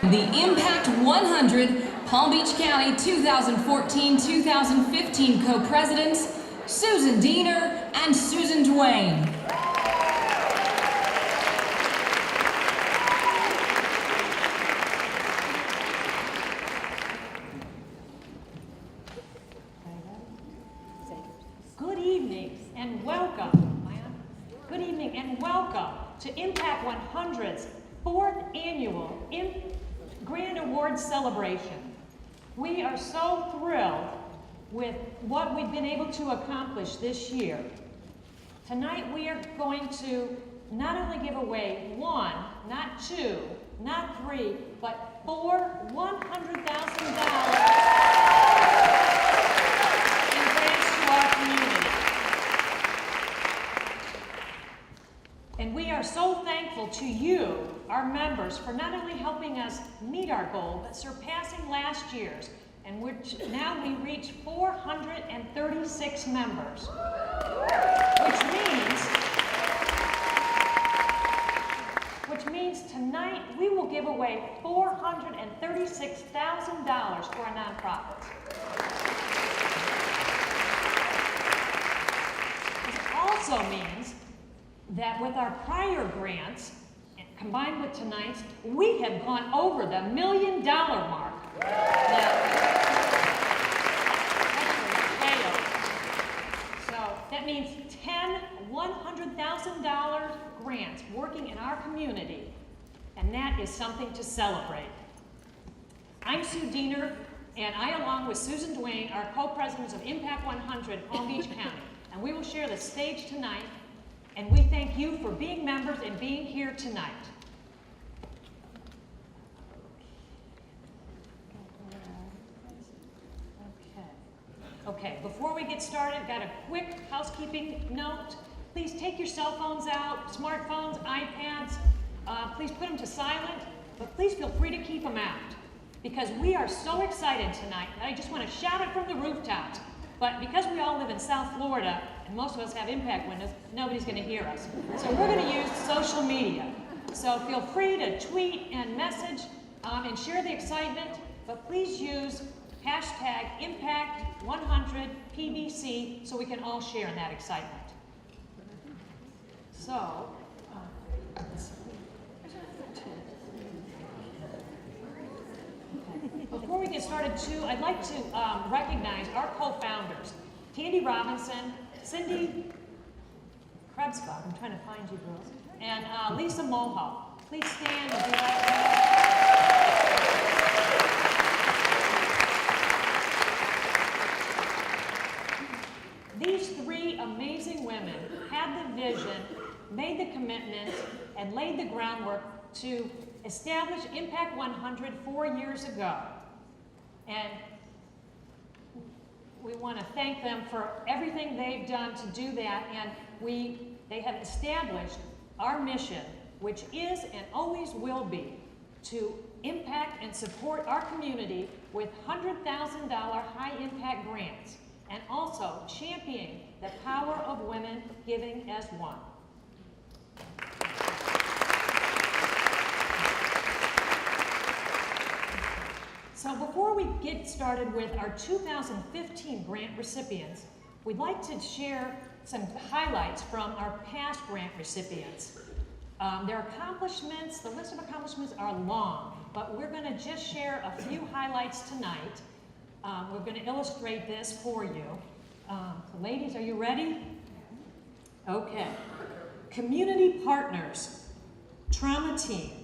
the Impact 100 Palm Beach County 2014-2015 co-presidents, Susan Diener and Susan Duane. Good evening and welcome. Good evening and welcome to Impact 100's 4th annual Grand Award celebration. We are so thrilled with what we've been able to accomplish this year. Tonight we are going to not only give away one, not two, not three, but four $100,000 in grants to our community. And we are so thankful to you, our members, for not only helping us meet our goal, but surpassing last year's, and now we reach 436 members, which means tonight we will give away $436,000 to our nonprofits. This also means that with our prior grants, combined with tonight's, we have gone over the $1 million mark. So that means 10 $100,000 grants working in our community, and that is something to celebrate. I'm Sue Diener, and I, along with Susan Duane, are co-presidents of Impact 100 Palm Beach County, and we will share the stage tonight. And we thank you for being members and being here tonight. Okay, before we get started, got a quick housekeeping note. Please take your cell phones out, smartphones, iPads. Please put them to silent, but please feel free to keep them out, because we are so excited tonight. I just want to shout it from the rooftops. But because we all live in South Florida, and most of us have impact windows, nobody's going to hear us. So we're going to use social media. So feel free to tweet and message and share the excitement, but please use hashtag Impact100PBC so we can all share in that excitement. So, before we get started too, I'd like to recognize our co-founders, Tandy Robinson, Cindy Krebsbach, I'm trying to find you girls, and Lisa Mohawk. Please stand and do that. These three amazing women had the vision, made the commitment, and laid the groundwork to establish Impact 100 4 years ago. And we want to thank them for everything they've done to do that, and they have established our mission, which is and always will be to impact and support our community with $100,000 high-impact grants, and also championing the power of women giving as one. So before we get started with our 2015 grant recipients, we'd like to share some highlights from our past grant recipients. Their accomplishments, the list of accomplishments are long, but we're going to just share a few highlights tonight. We're going to illustrate this for you. So ladies, are you ready? Okay. Community Partners Trauma Team.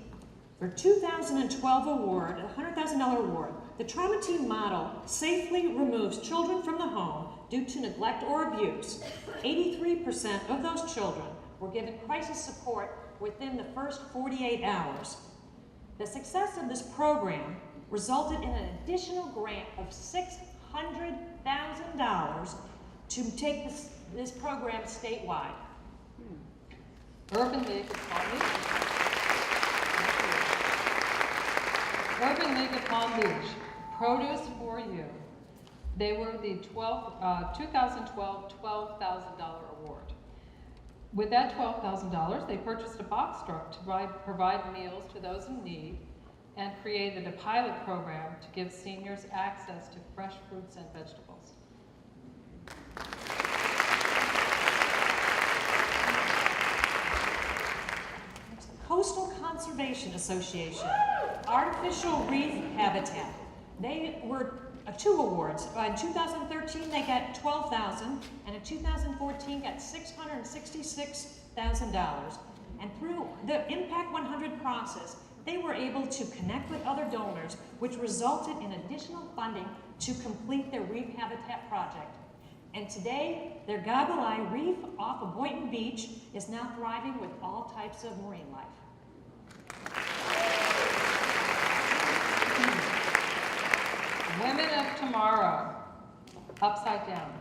For 2012 award, a $100,000 award, the Trauma Team model safely removes children from the home due to neglect or abuse. 83% of those children were given crisis support within the first 48 hours. The success of this program resulted in an additional grant of $600,000 to take this program statewide. Urban League of Palm Beach, Produce for You. They were the 2012 $12,000 award. With that $12,000, they purchased a box truck to provide meals to those in need, and created a pilot program to give seniors access to fresh fruits and vegetables. Coastal Conservation Association, Artificial Reef Habitat. They were 2 awards. In 2013, they got $12,000, and in 2014, got $666,000. And through the Impact 100 process, they were able to connect with other donors, which resulted in additional funding to complete their reef habitat project. And today, their Goggle Eye Reef off of Boynton Beach is now thriving with all types of marine life. Women of Tomorrow, upside down.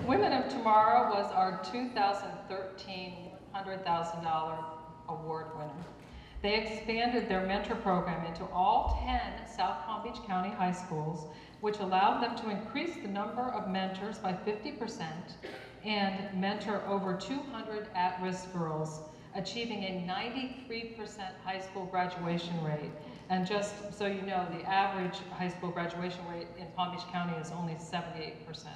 Women of Tomorrow was our 2013 $100,000 award winner. They expanded their mentor program into all 10 South Palm Beach County high schools, which allowed them to increase the number of mentors by 50% and mentor over 200 at-risk girls, achieving a 93% high school graduation rate. And just so you know, the average high school graduation rate in Palm Beach County is only 78%.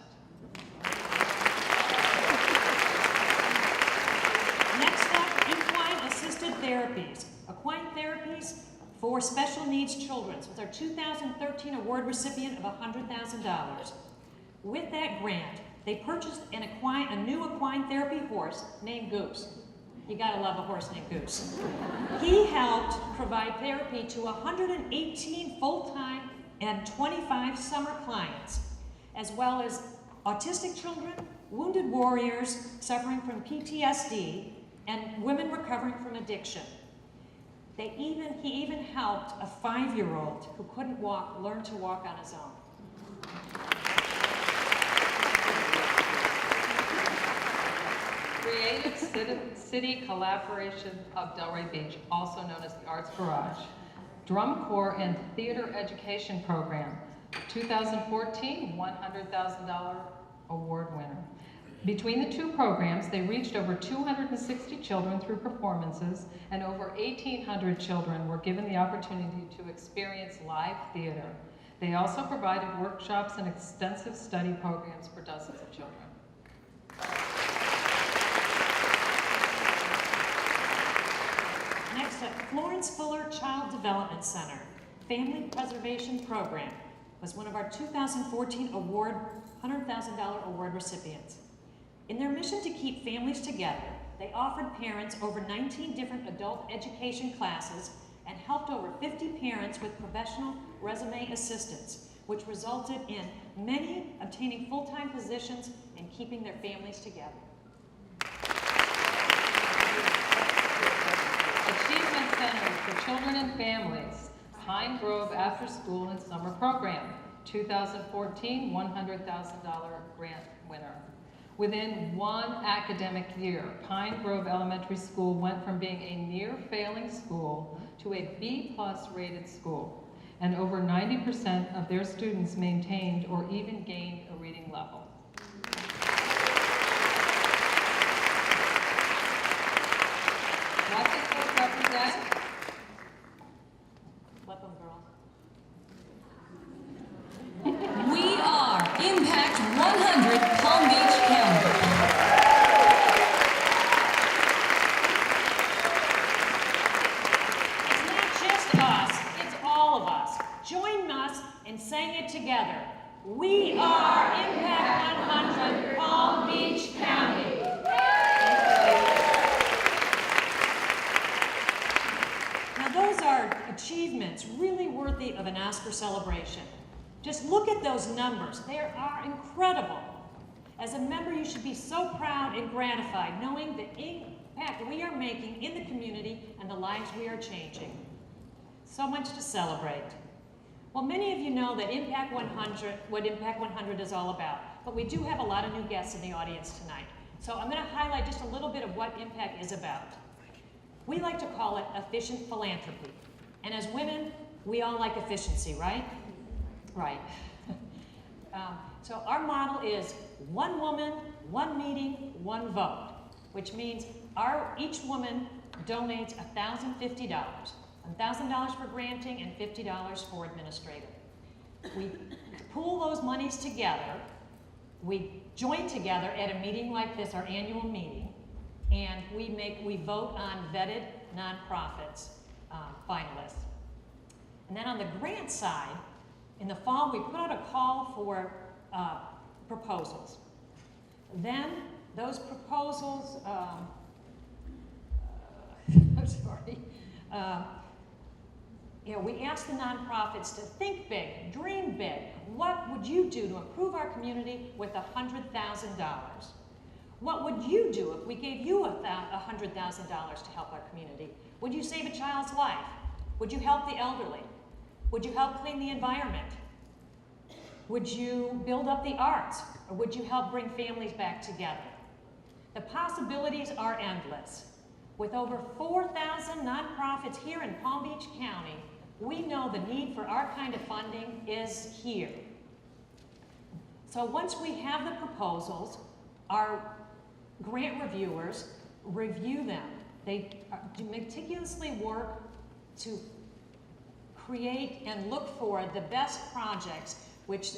Next up, equine assisted therapies. Equine therapies for special needs children. So it's our 2013 award recipient of $100,000. With that grant, they purchased a new equine therapy horse named Goose. You gotta love a horse named Goose. He helped provide therapy to 118 full-time and 25 summer clients, as well as autistic children, wounded warriors suffering from PTSD, and women recovering from addiction. He even helped a 5-year-old who couldn't walk learn to walk on his own. Creative City Collaboration of Delray Beach, also known as the Arts Garage. Drum Corps and Theater Education Program, 2014 $100,000 award winner. Between the 2 programs, they reached over 260 children through performances, and over 1,800 children were given the opportunity to experience live theater. They also provided workshops and extensive study programs for dozens of children. Next up, Florence Fuller Child Development Center, Family Preservation Program, was one of our 2014 $100,000 award recipients. In their mission to keep families together, they offered parents over 19 different adult education classes and helped over 50 parents with professional resume assistance, which resulted in many obtaining full-time positions and keeping their families together. Achievement Center for Children and Families, Pine Grove After School and Summer Program, 2014 $100,000 grant winner. Within 1 academic year, Pine Grove Elementary School went from being a near-failing school to a B+ rated school, and over 90% of their students maintained or even gained a reading level. What does this represent? Let them, girls. We are Impact 100 Palm Beach County. It's not just us, it's all of us. Join us in saying it together. We are Impact 100 Palm Beach County. Now those are achievements really worthy of an Oscar celebration. Just look at those numbers. They are incredible. As a member, you should be so proud and gratified knowing the impact we are making in the community and the lives we are changing. So much to celebrate. Well, many of you know that Impact 100, what Impact 100 is all about, but we do have a lot of new guests in the audience tonight. So I'm going to highlight just a little bit of what Impact is about. We like to call it efficient philanthropy. And as women, we all like efficiency, right? Right. So our model is 1 woman, 1 meeting, 1 vote, which means each woman donates $1,050. $1,000 for granting and $50 for administrative. We pool those monies together. We join together at a meeting like this, our annual meeting, and we vote on vetted nonprofits finalists. And then on the grant side, in the fall, we put out a call for proposals. Then those proposals, I'm sorry, we asked the nonprofits to think big, dream big. What would you do to improve our community with $100,000? What would you do if we gave you $100,000 to help our community? Would you save a child's life? Would you help the elderly? Would you help clean the environment? Would you build up the arts? Or would you help bring families back together? The possibilities are endless. With over 4,000 nonprofits here in Palm Beach County, we know the need for our kind of funding is here. So once we have the proposals, our grant reviewers review them. They meticulously work to create and look for the best projects which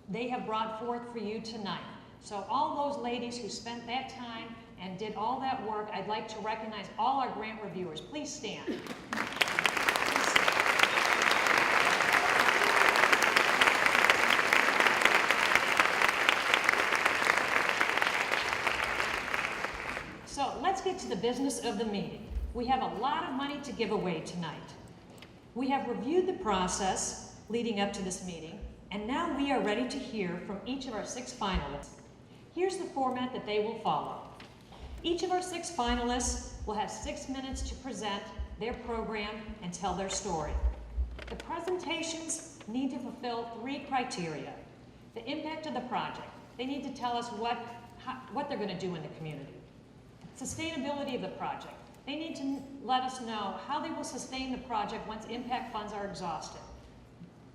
they have brought forth for you tonight. So all those ladies who spent that time and did all that work, I'd like to recognize all our grant reviewers. Please stand. So let's get to the business of the meeting. We have a lot of money to give away tonight. We have reviewed the process leading up to this meeting, and now we are ready to hear from each of our 6 finalists. Here's the format that they will follow. Each of our 6 finalists will have 6 minutes to present their program and tell their story. The presentations need to fulfill 3 criteria. The impact of the project. They need to tell us what they're going to do in the community. Sustainability of the project. They need to let us know how they will sustain the project once impact funds are exhausted.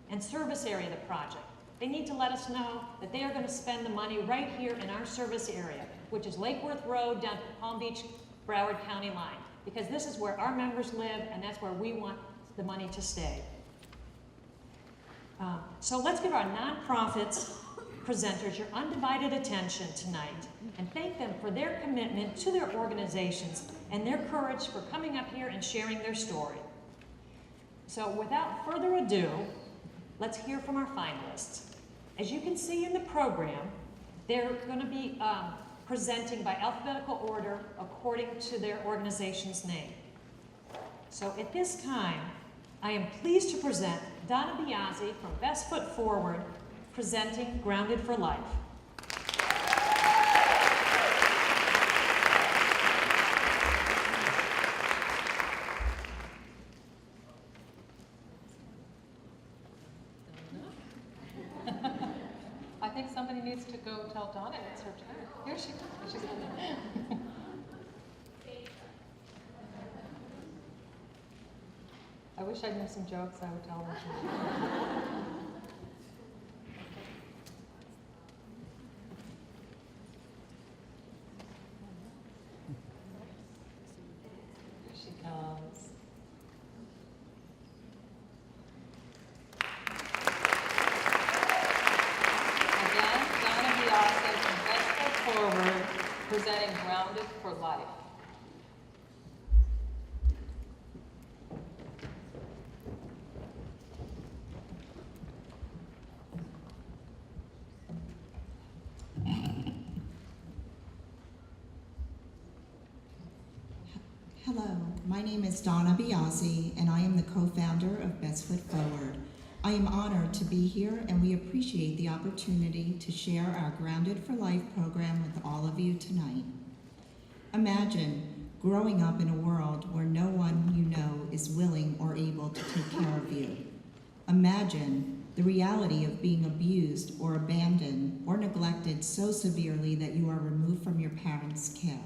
And service area of the project. They need to let us know that they are going to spend the money right here in our service area, which is Lake Worth Road down to Palm Beach, Broward County line, because this is where our members live and that's where we want the money to stay. So let's give our nonprofits presenters your undivided attention tonight and thank them for their commitment to their organizations and their courage for coming up here and sharing their story. So without further ado, let's hear from our finalists. As you can see in the program, they're going to be presenting by alphabetical order according to their organization's name. So at this time, I am pleased to present Donna Biazzi from Best Foot Forward, presenting Grounded for Life. I think somebody needs to go tell Donna it's her turn. Here she comes. She's coming. I wish I knew some jokes I would tell them. Here she comes. Again, Donna Biazzi from Best Foot Forward, presenting Grounded for Life. Hello, my name is Donna Biazzi, and I am the co-founder of Best Foot Forward. I am honored to be here, and we appreciate the opportunity to share our Grounded for Life program with all of you tonight. Imagine growing up in a world where no one you know is willing or able to take care of you. Imagine the reality of being abused or abandoned or neglected so severely that you are removed from your parents' care,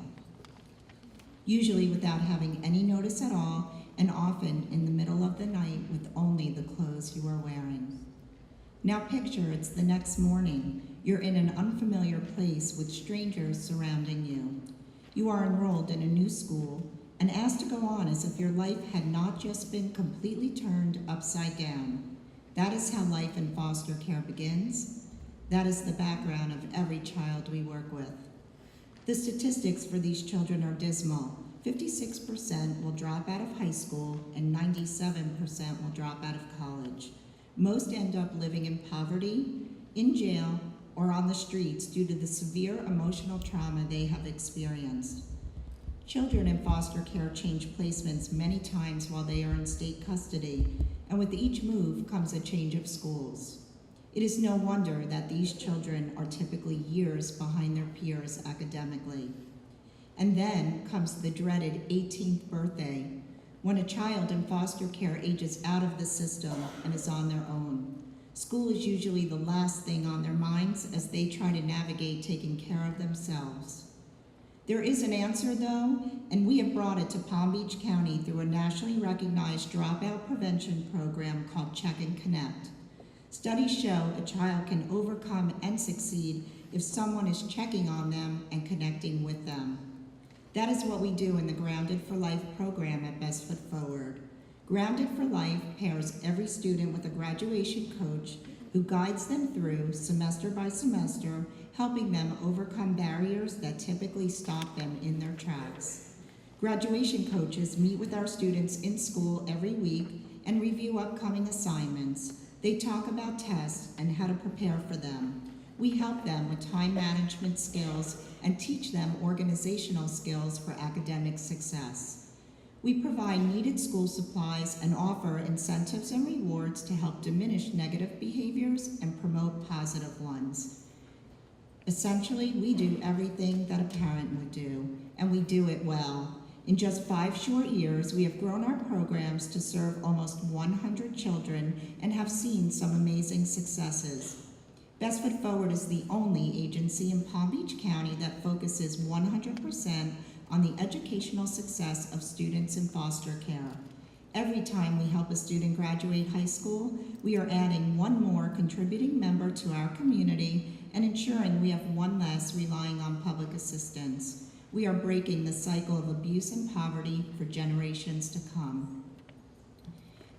usually without having any notice at all, and often in the middle of the night with only the clothes you are wearing. Now picture it's the next morning. You're in an unfamiliar place with strangers surrounding you. You are enrolled in a new school, and asked to go on as if your life had not just been completely turned upside down. That is how life in foster care begins. That is the background of every child we work with. The statistics for these children are dismal. 56% will drop out of high school and 97% will drop out of college. Most end up living in poverty, in jail, or on the streets due to the severe emotional trauma they have experienced. Children in foster care change placements many times while they are in state custody, and with each move comes a change of schools. It is no wonder that these children are typically years behind their peers academically. And then comes the dreaded 18th birthday, when a child in foster care ages out of the system and is on their own. School is usually the last thing on their minds as they try to navigate taking care of themselves. There is an answer though, and we have brought it to Palm Beach County through a nationally recognized dropout prevention program called Check and Connect. Studies show a child can overcome and succeed if someone is checking on them and connecting with them. That is what we do in the Grounded for Life program at Best Foot Forward. Grounded for Life pairs every student with a graduation coach who guides them through, semester by semester, helping them overcome barriers that typically stop them in their tracks. Graduation coaches meet with our students in school every week and review upcoming assignments. They talk about tests and how to prepare for them. We help them with time management skills and teach them organizational skills for academic success. We provide needed school supplies and offer incentives and rewards to help diminish negative behaviors and promote positive ones. Essentially, we do everything that a parent would do, and we do it well. In just 5 short years, we have grown our programs to serve almost 100 children and have seen some amazing successes. Best Foot Forward is the only agency in Palm Beach County that focuses 100% on the educational success of students in foster care. Every time we help a student graduate high school, we are adding one more contributing member to our community and ensuring we have one less relying on public assistance. We are breaking the cycle of abuse and poverty for generations to come.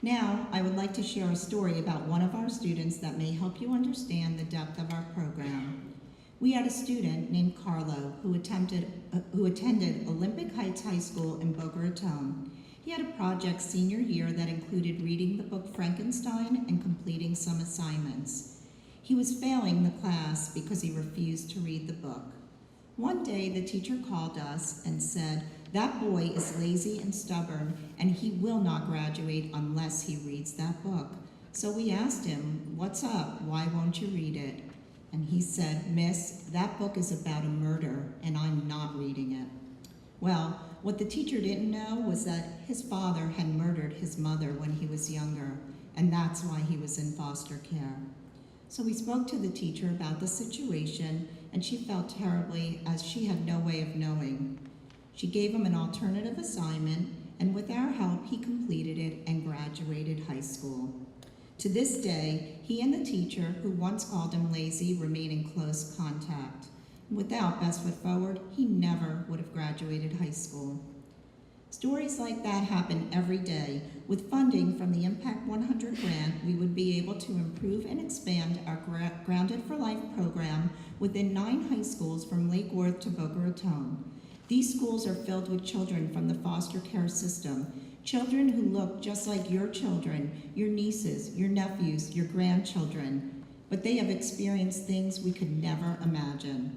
Now, I would like to share a story about one of our students that may help you understand the depth of our program. We had a student named Carlo who attended Olympic Heights High School in Boca Raton. He had a project senior year that included reading the book Frankenstein and completing some assignments. He was failing the class because he refused to read the book. One day, the teacher called us and said, "That boy is lazy and stubborn, and he will not graduate unless he reads that book." So we asked him, "What's up? Why won't you read it?" And he said, "Miss, that book is about a murder, and I'm not reading it." Well, what the teacher didn't know was that his father had murdered his mother when he was younger, and that's why he was in foster care. So we spoke to the teacher about the situation, and she felt terribly as she had no way of knowing. She gave him an alternative assignment, and with our help, he completed it and graduated high school. To this day, he and the teacher, who once called him lazy, remain in close contact. Without Best Foot Forward, he never would have graduated high school. Stories like that happen every day. With funding from the Impact 100 grant, we would be able to improve and expand our Grounded for Life program within 9 high schools from Lake Worth to Boca Raton. These schools are filled with children from the foster care system, children who look just like your children, your nieces, your nephews, your grandchildren, but they have experienced things we could never imagine.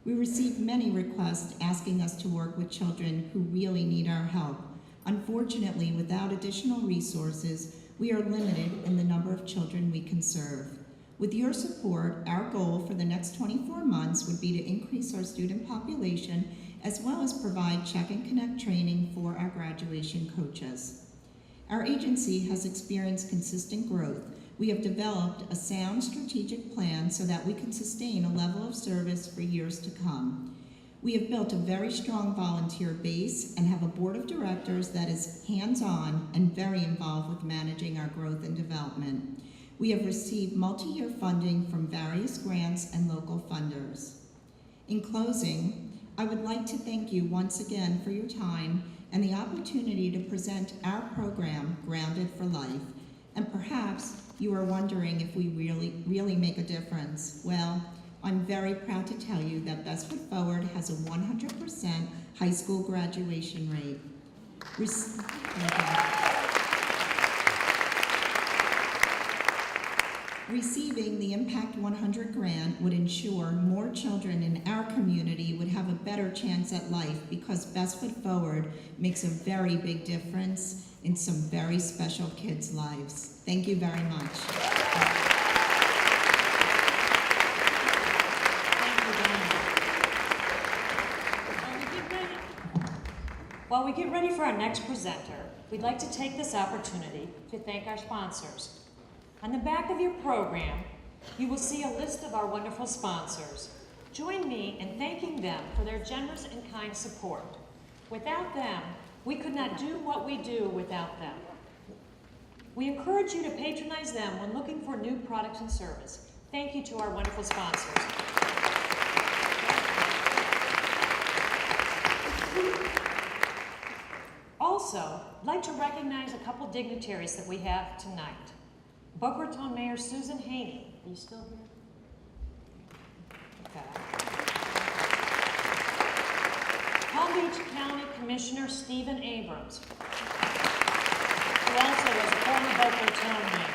We receive many requests asking us to work with children who really need our help. Unfortunately, without additional resources, we are limited in the number of children we can serve. With your support, our goal for the next 24 months would be to increase our student population as well as provide Check and Connect training for our graduation coaches. Our agency has experienced consistent growth. We have developed a sound strategic plan so that we can sustain a level of service for years to come. We have built a very strong volunteer base and have a board of directors that is hands-on and very involved with managing our growth and development. We have received multi-year funding from various grants and local funders. In closing, I would like to thank you once again for your time and the opportunity to present our program, Grounded for Life. And perhaps you are wondering if we really make a difference. Well, I'm very proud to tell you that Best Foot Forward has a 100% high school graduation rate. Receiving the Impact 100 grant would ensure more children in our community would have a better chance at life, because Best Foot Forward makes a very big difference in some very special kids' lives. Thank you very much. While we get ready for our next presenter, we'd like to take this opportunity to thank our sponsors. On the back of your program, you will see a list of our wonderful sponsors. Join me in thanking them for their generous and kind support. Without them, we could not do what we do without them. We encourage you to patronize them when looking for new products and service. Thank you to our wonderful sponsors. Also, I'd like to recognize a couple dignitaries that we have tonight. Boca Raton Mayor Susan Haney. Are you still here? Okay. Palm Beach County Commissioner Stephen Abrams, who also was a former Boca Raton mayor.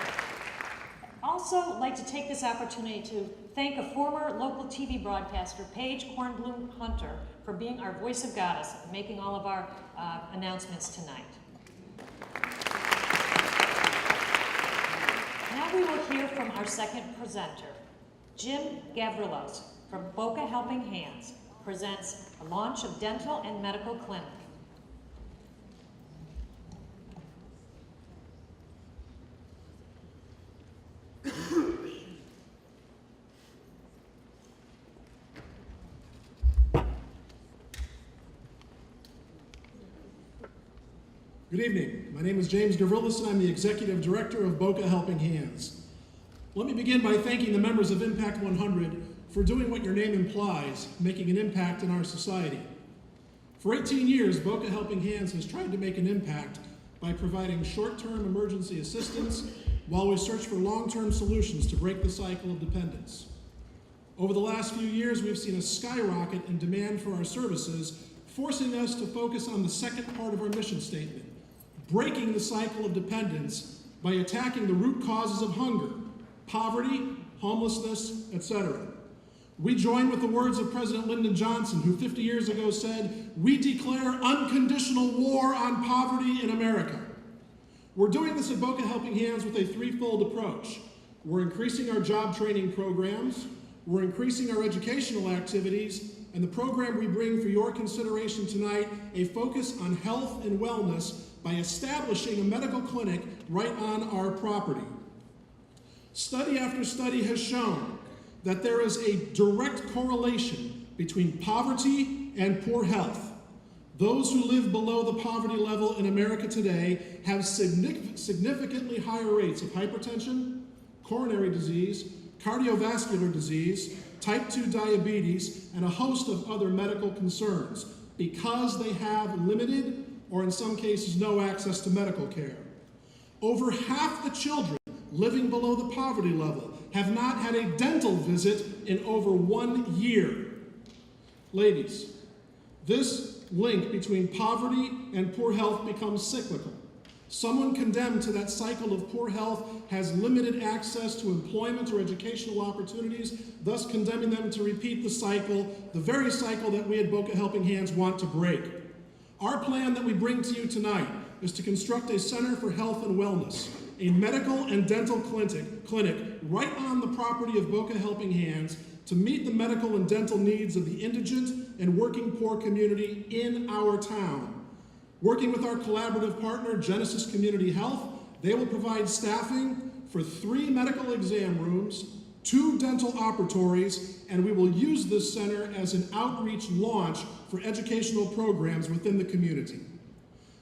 Also, I'd like to take this opportunity to thank a former local TV broadcaster, Paige Kornblum Hunter, for being our voice of goddess and making all of our announcements tonight. Now we will hear from our second presenter. Jim Gavrilos from Boca Helping Hands presents a launch of dental and medical clinic. Good evening. My name is James Gavrilis, and I'm the Executive Director of Boca Helping Hands. Let me begin by thanking the members of Impact 100 for doing what your name implies, making an impact in our society. For 18 years, Boca Helping Hands has tried to make an impact by providing short-term emergency assistance while we search for long-term solutions to break the cycle of dependence. Over the last few years, we've seen a skyrocket in demand for our services, forcing us to focus on the second part of our mission statement: breaking the cycle of dependence by attacking the root causes of hunger, poverty, homelessness, etc. We join with the words of President Lyndon Johnson, who 50 years ago said, "We declare unconditional war on poverty in America." We're doing this at Boca Helping Hands with a threefold approach. We're increasing our job training programs, we're increasing our educational activities, and the program we bring for your consideration tonight, a focus on health and wellness by establishing a medical clinic right on our property. Study after study has shown that there is a direct correlation between poverty and poor health. Those who live below the poverty level in America today have significantly higher rates of hypertension, coronary disease, cardiovascular disease, type 2 diabetes, and a host of other medical concerns because they have limited, or in some cases no, access to medical care. Over half the children living below the poverty level have not had a dental visit in over 1 year. Ladies, this link between poverty and poor health becomes cyclical. Someone condemned to that cycle of poor health has limited access to employment or educational opportunities, thus condemning them to repeat the cycle, the very cycle that we at Boca Helping Hands want to break. Our plan that we bring to you tonight is to construct a Center for Health and Wellness, a medical and dental clinic right on the property of Boca Helping Hands to meet the medical and dental needs of the indigent and working poor community in our town. Working with our collaborative partner, Genesis Community Health, they will provide staffing for 3 medical exam rooms, 2 dental operatories, and we will use this center as an outreach launch for educational programs within the community.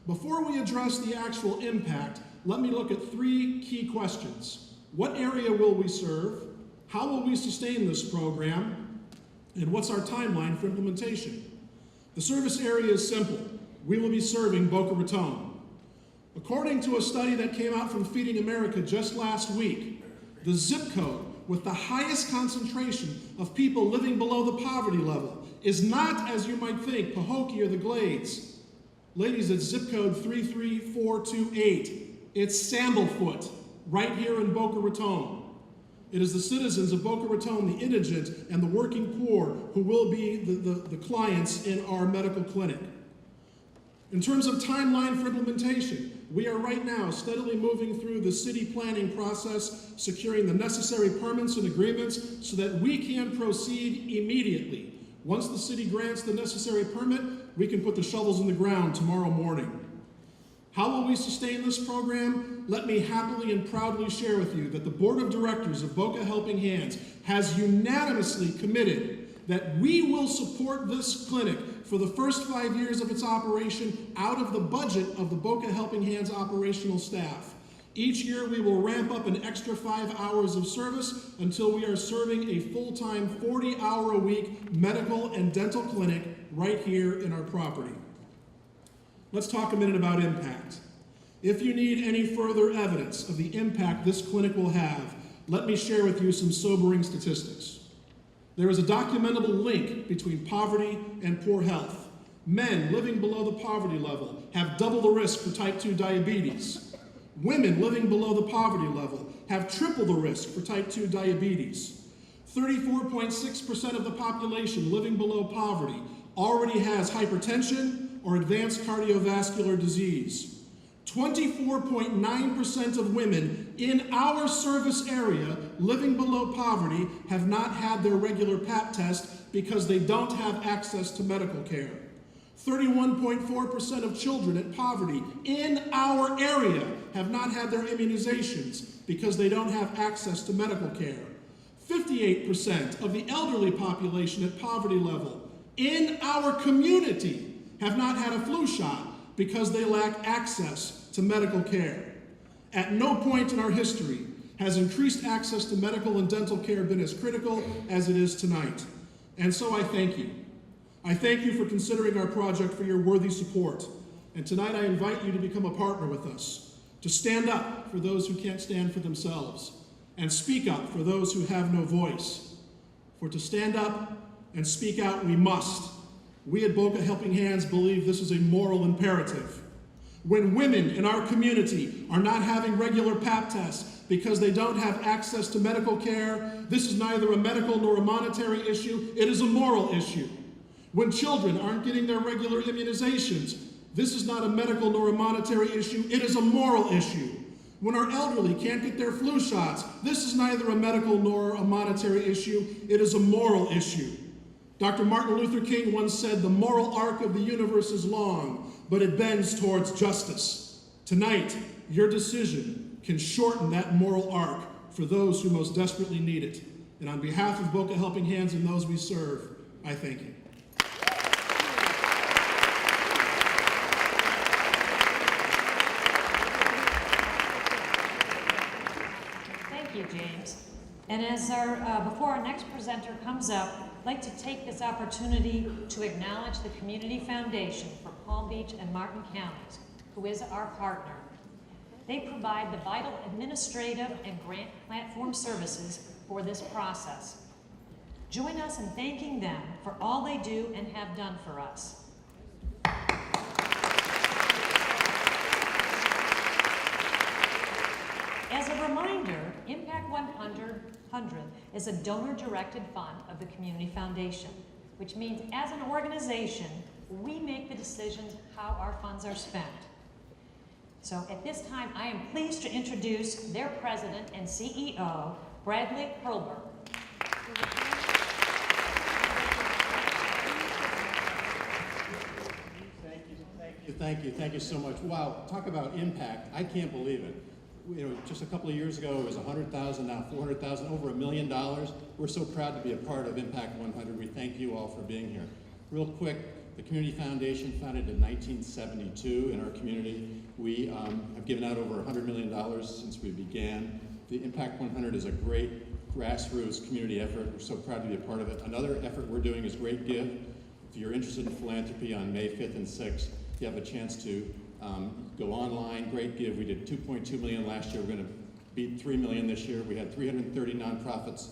Before we address the actual impact, let me look at 3 key questions. What area will we serve? How will we sustain this program? And what's our timeline for implementation? The service area is simple. we will be serving Boca Raton. According to a study that came out from Feeding America just last week, the zip code with the highest concentration of people living below the poverty level is not, as you might think, Pahokee or the Glades. Ladies, it's zip code 33428. It's Samblefoot, right here in Boca Raton. It is the citizens of Boca Raton, the indigent and the working poor, who will be the clients in our medical clinic. In terms of timeline for implementation, we are right now steadily moving through the city planning process, securing the necessary permits and agreements so that we can proceed immediately. Once the city grants the necessary permit, we can put the shovels in the ground tomorrow morning. How will we sustain this program? Let me happily and proudly share with you that the Board of Directors of Boca Helping Hands has unanimously committed that we will support this clinic for the first 5 years of its operation out of the budget of the Boca Helping Hands operational staff. Each year we will ramp up an extra 5 hours of service until we are serving a full-time 40-hour-a-week medical and dental clinic right here in our property. Let's talk a minute about impact. If you need any further evidence of the impact this clinic will have, let me share with you some sobering statistics. There is a documentable link between poverty and poor health. Men living below the poverty level have double the risk for type 2 diabetes. Women living below the poverty level have triple the risk for type 2 diabetes. 34.6% of the population living below poverty already has hypertension or advanced cardiovascular disease. 24.9% of women in our service area living below poverty have not had their regular Pap test because they don't have access to medical care. 31.4% of children at poverty in our area have not had their immunizations because they don't have access to medical care. 58% of the elderly population at poverty level in our community have not had a flu shot because they lack access to medical care. At no point in our history has increased access to medical and dental care been as critical as it is tonight. And so I thank you. I thank you for considering our project for your worthy support. And tonight I invite you to become a partner with us, to stand up for those who can't stand for themselves, and speak up for those who have no voice. For to stand up and speak out we must. We at Boca Helping Hands believe this is a moral imperative. When women in our community are not having regular Pap tests because they don't have access to medical care, this is neither a medical nor a monetary issue, it is a moral issue. When children aren't getting their regular immunizations, this is not a medical nor a monetary issue, it is a moral issue. When our elderly can't get their flu shots, this is neither a medical nor a monetary issue, it is a moral issue. Dr. Martin Luther King once said, "The moral arc of the universe is long, but it bends towards justice." Tonight, your decision can shorten that moral arc for those who most desperately need it. And on behalf of Boca Helping Hands and those we serve, I thank you. Thank you, James. And as before our next presenter comes up, I'd like to take this opportunity to acknowledge the Community Foundation for Palm Beach and Martin Counties, who is our partner. They provide the vital administrative and grant platform services for this process. Join us in thanking them for all they do and have done for us. As a reminder, Impact 100 is a donor-directed fund of the Community Foundation, which means as an organization, we make the decisions how our funds are spent. So at this time, I am pleased to introduce their president and CEO, Bradley Hurlbert. Thank you so much. Wow, talk about impact. I can't believe it. You know, just a couple of years ago, it was 100,000, now 400,000, over $1 million. We're so proud to be a part of Impact 100. We thank you all for being here. Real quick, the Community Foundation, founded in 1972 in our community. We have given out over $100 million since we began. The Impact 100 is a great grassroots community effort. We're so proud to be a part of it. Another effort we're doing is Great Give. If you're interested in philanthropy, on May 5th and 6th, If you have a chance to go online, great give. We did 2.2 million last year. We're going to beat 3 million this year. We had 330 nonprofits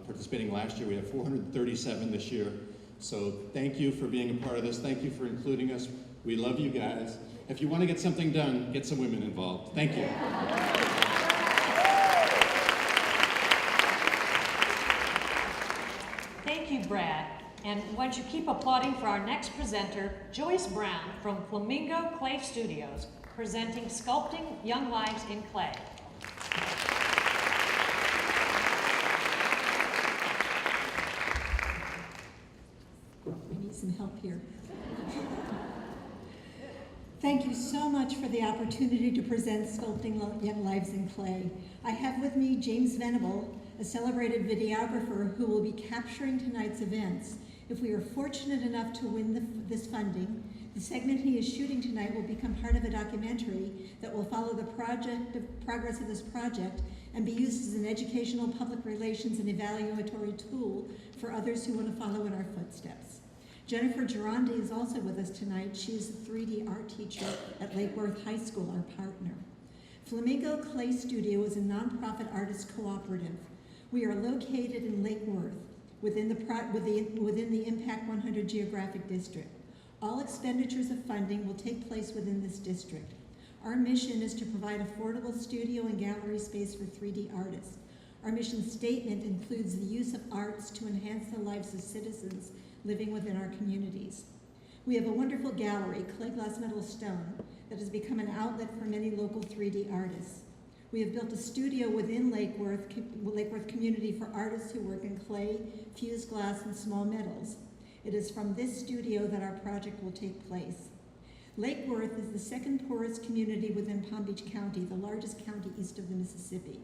participating last year. We have 437 this year. So thank you for being a part of this. Thank you for including us. We love you guys. If you want to get something done, get some women involved. Thank you. Thank you, Brad. And why don't you keep applauding for our next presenter, Joyce Brown from Flamingo Clay Studios, presenting Sculpting Young Lives in Clay. I need some help here. Thank you so much for the opportunity to present Sculpting Young Lives in Clay. I have with me James Venable, a celebrated videographer who will be capturing tonight's events. If we are fortunate enough to win this funding, the segment he is shooting tonight will become part of a documentary that will follow the progress of this project and be used as an educational, public relations, and evaluatory tool for others who want to follow in our footsteps. Jennifer Girondi is also with us tonight. She is a 3D art teacher at Lake Worth High School, our partner. Flamingo Clay Studio is a nonprofit artist cooperative. We are located in Lake Worth, within the Impact 100 geographic district. All expenditures of funding will take place within this district. Our mission is to provide affordable studio and gallery space for 3D artists. Our mission statement includes the use of arts to enhance the lives of citizens living within our communities. We have a wonderful gallery, Clay Glass Metal Stone, that has become an outlet for many local 3D artists. We have built a studio within Lake Worth community for artists who work in clay, fused glass, and small metals. It is from this studio that our project will take place. Lake Worth is the second poorest community within Palm Beach County, the largest county east of the Mississippi.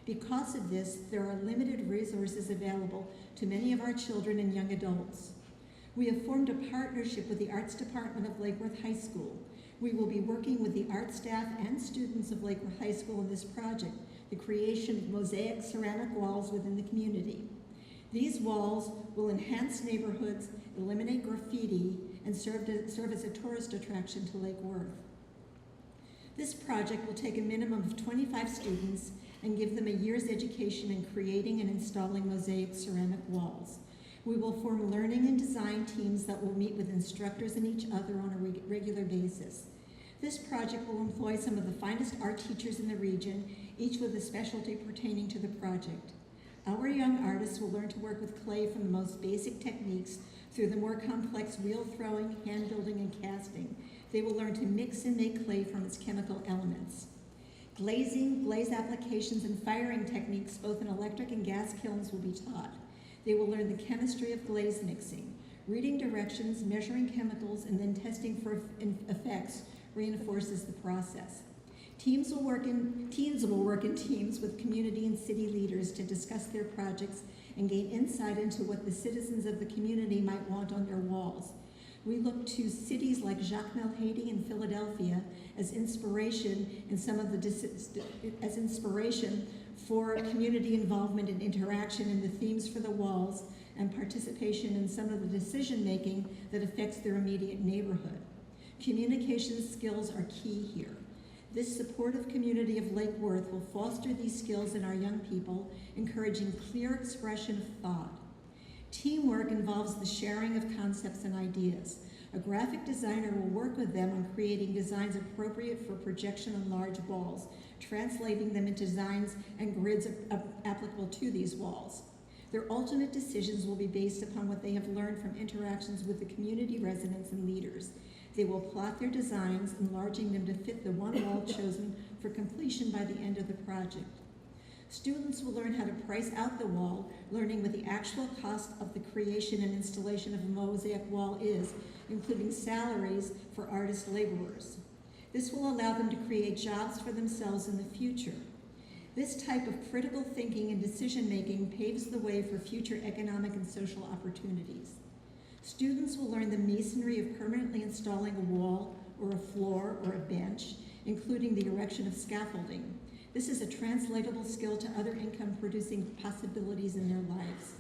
Because of this, there are limited resources available to many of our children and young adults. We have formed a partnership with the Arts Department of Lake Worth High School. We will be working with the art staff and students of Lake Worth High School in this project, the creation of mosaic ceramic walls within the community. These walls will enhance neighborhoods, eliminate graffiti, and serve as a tourist attraction to Lake Worth. This project will take a minimum of 25 students and give them a year's education in creating and installing mosaic ceramic walls. We will form learning and design teams that will meet with instructors and each other on a regular basis. This project will employ some of the finest art teachers in the region, each with a specialty pertaining to the project. Our young artists will learn to work with clay from the most basic techniques through the more complex wheel throwing, hand building, and casting. They will learn to mix and make clay from its chemical elements. Glazing, glaze applications, and firing techniques, both in electric and gas kilns, will be taught. They will learn the chemistry of glaze mixing. Reading directions, measuring chemicals, and then testing for effects reinforces the process. Teens will work in teams with community and city leaders to discuss their projects and gain insight into what the citizens of the community might want on their walls. We look to cities like Jacques Melhady and Philadelphia as inspiration for community involvement and interaction in the themes for the walls and participation in some of the decision-making that affects their immediate neighborhood. Communication skills are key here. This supportive community of Lake Worth will foster these skills in our young people, encouraging clear expression of thought. Teamwork involves the sharing of concepts and ideas. A graphic designer will work with them on creating designs appropriate for projection on large walls, translating them into designs and grids applicable to these walls. Their ultimate decisions will be based upon what they have learned from interactions with the community residents and leaders. They will plot their designs, enlarging them to fit the one wall chosen for completion by the end of the project. Students will learn how to price out the wall, learning what the actual cost of the creation and installation of a mosaic wall is, including salaries for artist laborers. This will allow them to create jobs for themselves in the future. This type of critical thinking and decision-making paves the way for future economic and social opportunities. Students will learn the masonry of permanently installing a wall or a floor or a bench, including the erection of scaffolding. This is a translatable skill to other income-producing possibilities in their lives.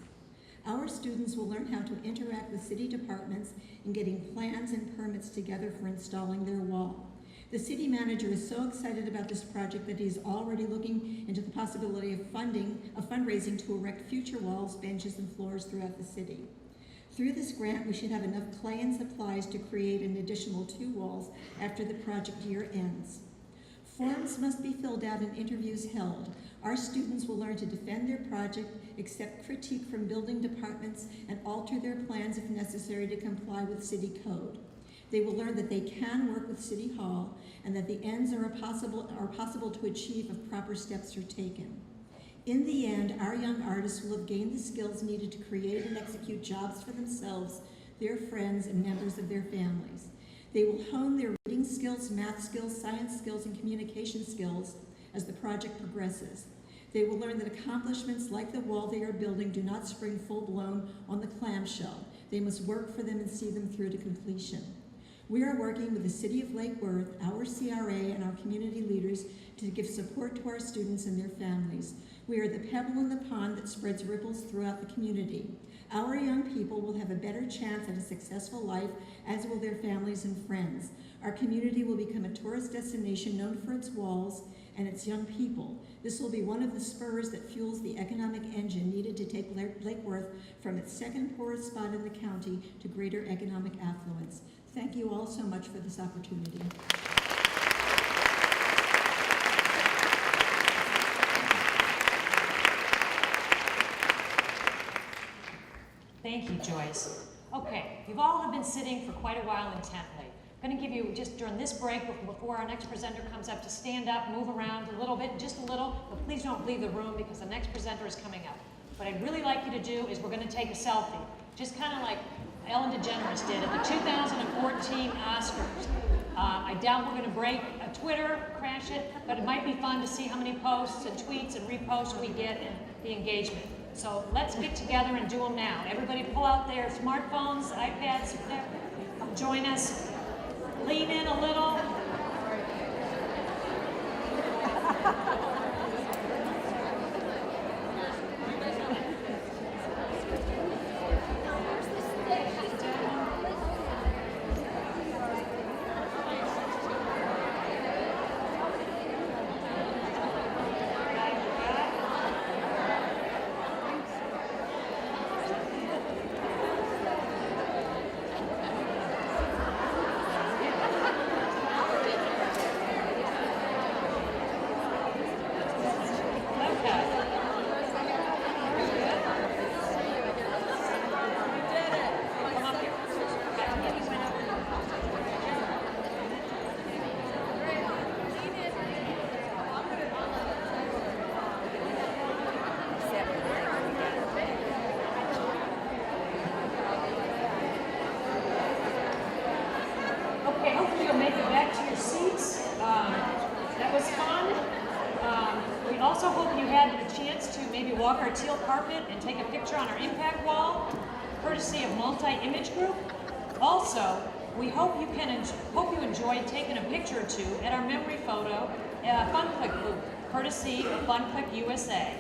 Our students will learn how to interact with city departments in getting plans and permits together for installing their wall. The city manager is so excited about this project that he's already looking into the possibility of fundraising to erect future walls, benches, and floors throughout the city. Through this grant, we should have enough clay and supplies to create an additional 2 walls after the project year ends. Forms must be filled out and interviews held. Our students will learn to defend their project, accept critique from building departments, and alter their plans if necessary to comply with city code. They will learn that they can work with City Hall and that the ends are possible to achieve if proper steps are taken. In the end, our young artists will have gained the skills needed to create and execute jobs for themselves, their friends, and members of their families. They will hone their reading skills, math skills, science skills, and communication skills as the project progresses. They will learn that accomplishments like the wall they are building do not spring full-blown on the clamshell. They must work for them and see them through to completion. We are working with the City of Lake Worth, our CRA, and our community leaders to give support to our students and their families. We are the pebble in the pond that spreads ripples throughout the community. Our young people will have a better chance at a successful life, as will their families and friends. Our community will become a tourist destination known for its walls and its young people. This will be one of the spurs that fuels the economic engine needed to take Lake Worth from its second poorest spot in the county to greater economic affluence. Thank you all so much for this opportunity. Thank you, Joyce. Okay, you've all have been sitting for quite a while intently. I'm going to give you, just during this break, before our next presenter comes up, to stand up, move around a little bit, just a little, but please don't leave the room because the next presenter is coming up. What I'd really like you to do is we're going to take a selfie, just kind of like Ellen DeGeneres did at the 2014 Oscars. I doubt we're going to break a Twitter, crash it, but it might be fun to see how many posts and tweets and reposts we get and the engagement. So let's get together and do them now. Everybody pull out their smartphones, iPads, join us. Lean in a little. Walk our teal carpet and take a picture on our impact wall, courtesy of Multi-Image Group. Also, we hope you enjoyed taking a picture or two at our memory photo Fun Click booth, courtesy of Fun Click USA.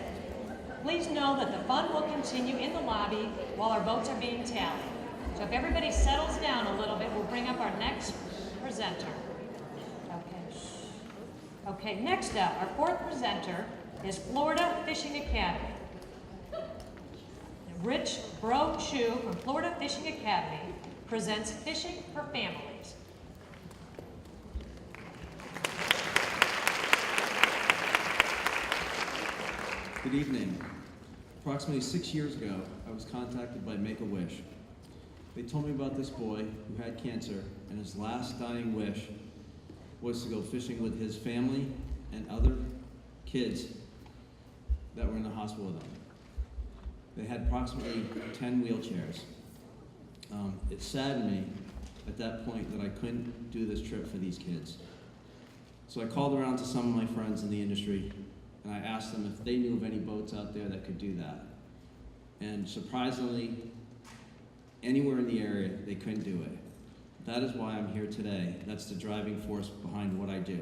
Please know that the fun will continue in the lobby while our votes are being tallied. So if everybody settles down a little bit, we'll bring up our next presenter. Okay, next up, our fourth presenter is Florida Fishing Academy. Rich Bro Chu from Florida Fishing Academy presents Fishing for Families. Good evening. Approximately 6 years ago, I was contacted by Make-A-Wish. They told me about this boy who had cancer, and his last dying wish was to go fishing with his family and other kids that were in the hospital with them. They had approximately 10 wheelchairs. It saddened me at that point that I couldn't do this trip for these kids. So I called around to some of my friends in the industry and I asked them if they knew of any boats out there that could do that. And surprisingly, anywhere in the area, they couldn't do it. That is why I'm here today. That's the driving force behind what I do.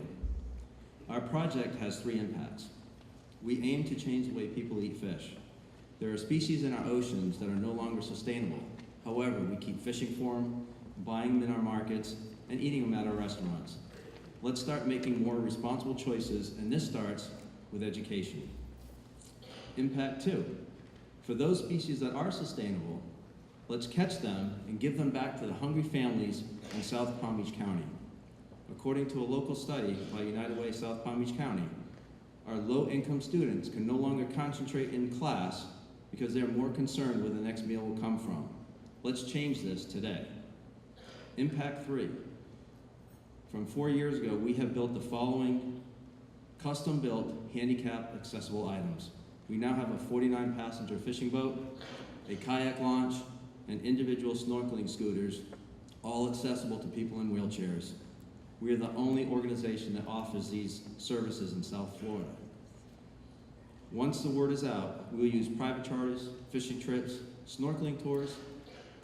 Our project has 3 impacts. We aim to change the way people eat fish. There are species in our oceans that are no longer sustainable. However, we keep fishing for them, buying them in our markets, and eating them at our restaurants. Let's start making more responsible choices, and this starts with education. Impact 2. For those species that are sustainable, let's catch them and give them back to the hungry families in South Palm Beach County. According to a local study by United Way South Palm Beach County, our low-income students can no longer concentrate in class because they're more concerned where the next meal will come from. Let's change this today. Impact 3. From 4 years ago, we have built the following custom-built handicap accessible items. We now have a 49-passenger fishing boat, a kayak launch, and individual snorkeling scooters, all accessible to people in wheelchairs. We are the only organization that offers these services in South Florida. Once the word is out, we will use private charters, fishing trips, snorkeling tours,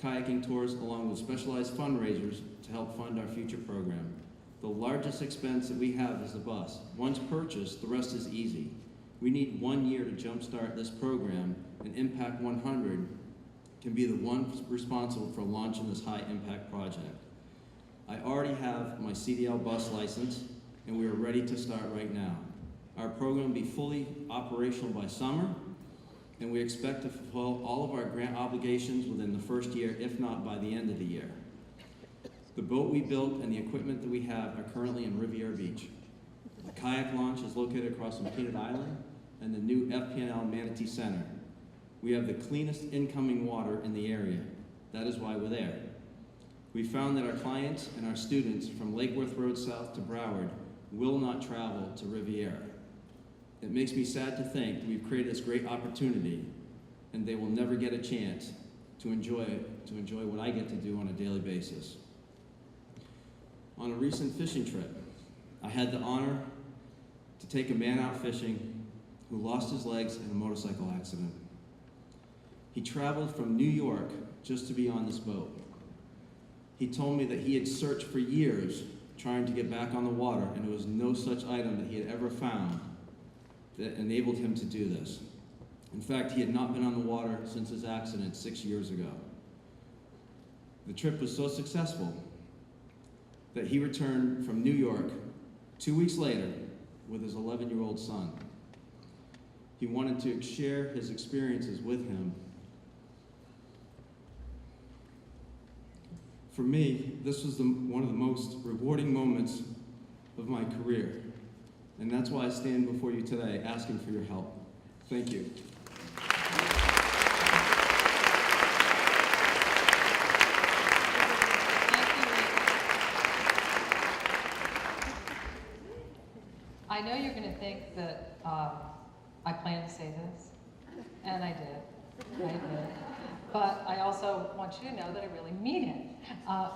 kayaking tours, along with specialized fundraisers to help fund our future program. The largest expense that we have is the bus. Once purchased, the rest is easy. We need 1 year to jumpstart this program, and Impact 100 can be the one responsible for launching this high-impact project. I already have my CDL bus license, and we are ready to start right now. Our program will be fully operational by summer, and we expect to fulfill all of our grant obligations within the first year, if not by the end of the year. The boat we built and the equipment that we have are currently in Riviera Beach. The kayak launch is located across from Peanut Island and the new FPNL Manatee Center. We have the cleanest incoming water in the area. That is why we're there. We found that our clients and our students from Lake Worth Road South to Broward will not travel to Riviera. It makes me sad to think that we've created this great opportunity and they will never get a chance to enjoy what I get to do on a daily basis. On a recent fishing trip, I had the honor to take a man out fishing who lost his legs in a motorcycle accident. He traveled from New York just to be on this boat. He told me that he had searched for years trying to get back on the water, and there was no such item that he had ever found that enabled him to do this. In fact, he had not been on the water since his accident 6 years ago. The trip was so successful that he returned from New York 2 weeks later with his 11-year-old son. He wanted to share his experiences with him. For me, this was one of the most rewarding moments of my career. And that's why I stand before you today asking for your help. Thank you. I know you're going to think that I planned to say this, and I did. But I also want you to know that I really mean it.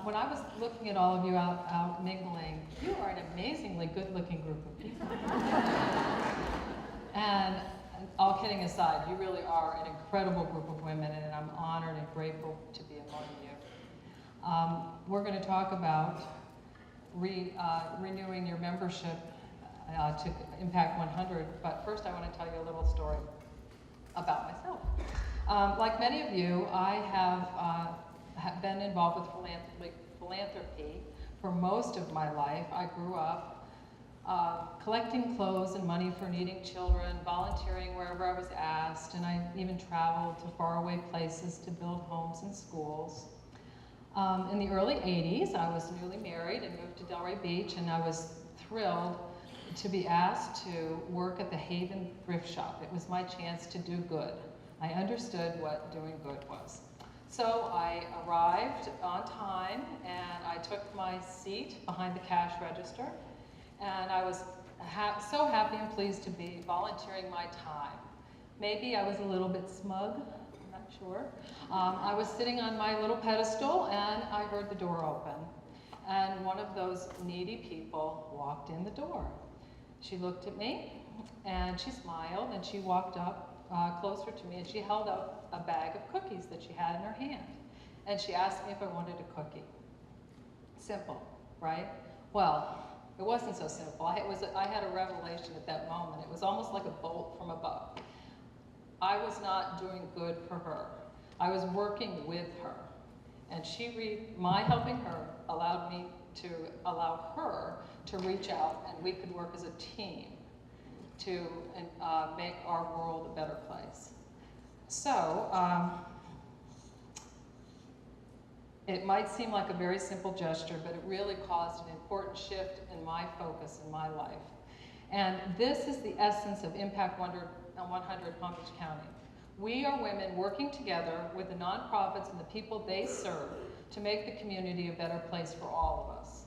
When I was looking at all of you out mingling, you are an amazingly good-looking group of people. And all kidding aside, you really are an incredible group of women, and I'm honored and grateful to be among you. We're going to talk about renewing your membership to Impact 100, but first I want to tell you a little story about myself. Like many of you, I have been involved with philanthropy for most of my life. I grew up collecting clothes and money for needing children, volunteering wherever I was asked, and I even traveled to faraway places to build homes and schools. In the early 80s, I was newly married and moved to Delray Beach, and I was thrilled to be asked to work at the Haven thrift shop. It was my chance to do good. I understood what doing good was. So I arrived on time and I took my seat behind the cash register, and I was so happy and pleased to be volunteering my time. Maybe I was a little bit smug, I'm not sure. I was sitting on my little pedestal and I heard the door open, and one of those needy people walked in the door. She looked at me and she smiled and she walked up closer to me, and she held up a bag of cookies that she had in her hand. And she asked me if I wanted a cookie. Simple, right? Well, it wasn't so simple. I had a revelation at that moment. It was almost like a bolt from above. I was not doing good for her. I was working with her. And my helping her allowed me to allow her to reach out, and we could work as a team to make our world a better place. So, it might seem like a very simple gesture, but it really caused an important shift in my focus in my life. And this is the essence of Impact 100 Palm Beach County. We are women working together with the nonprofits and the people they serve to make the community a better place for all of us.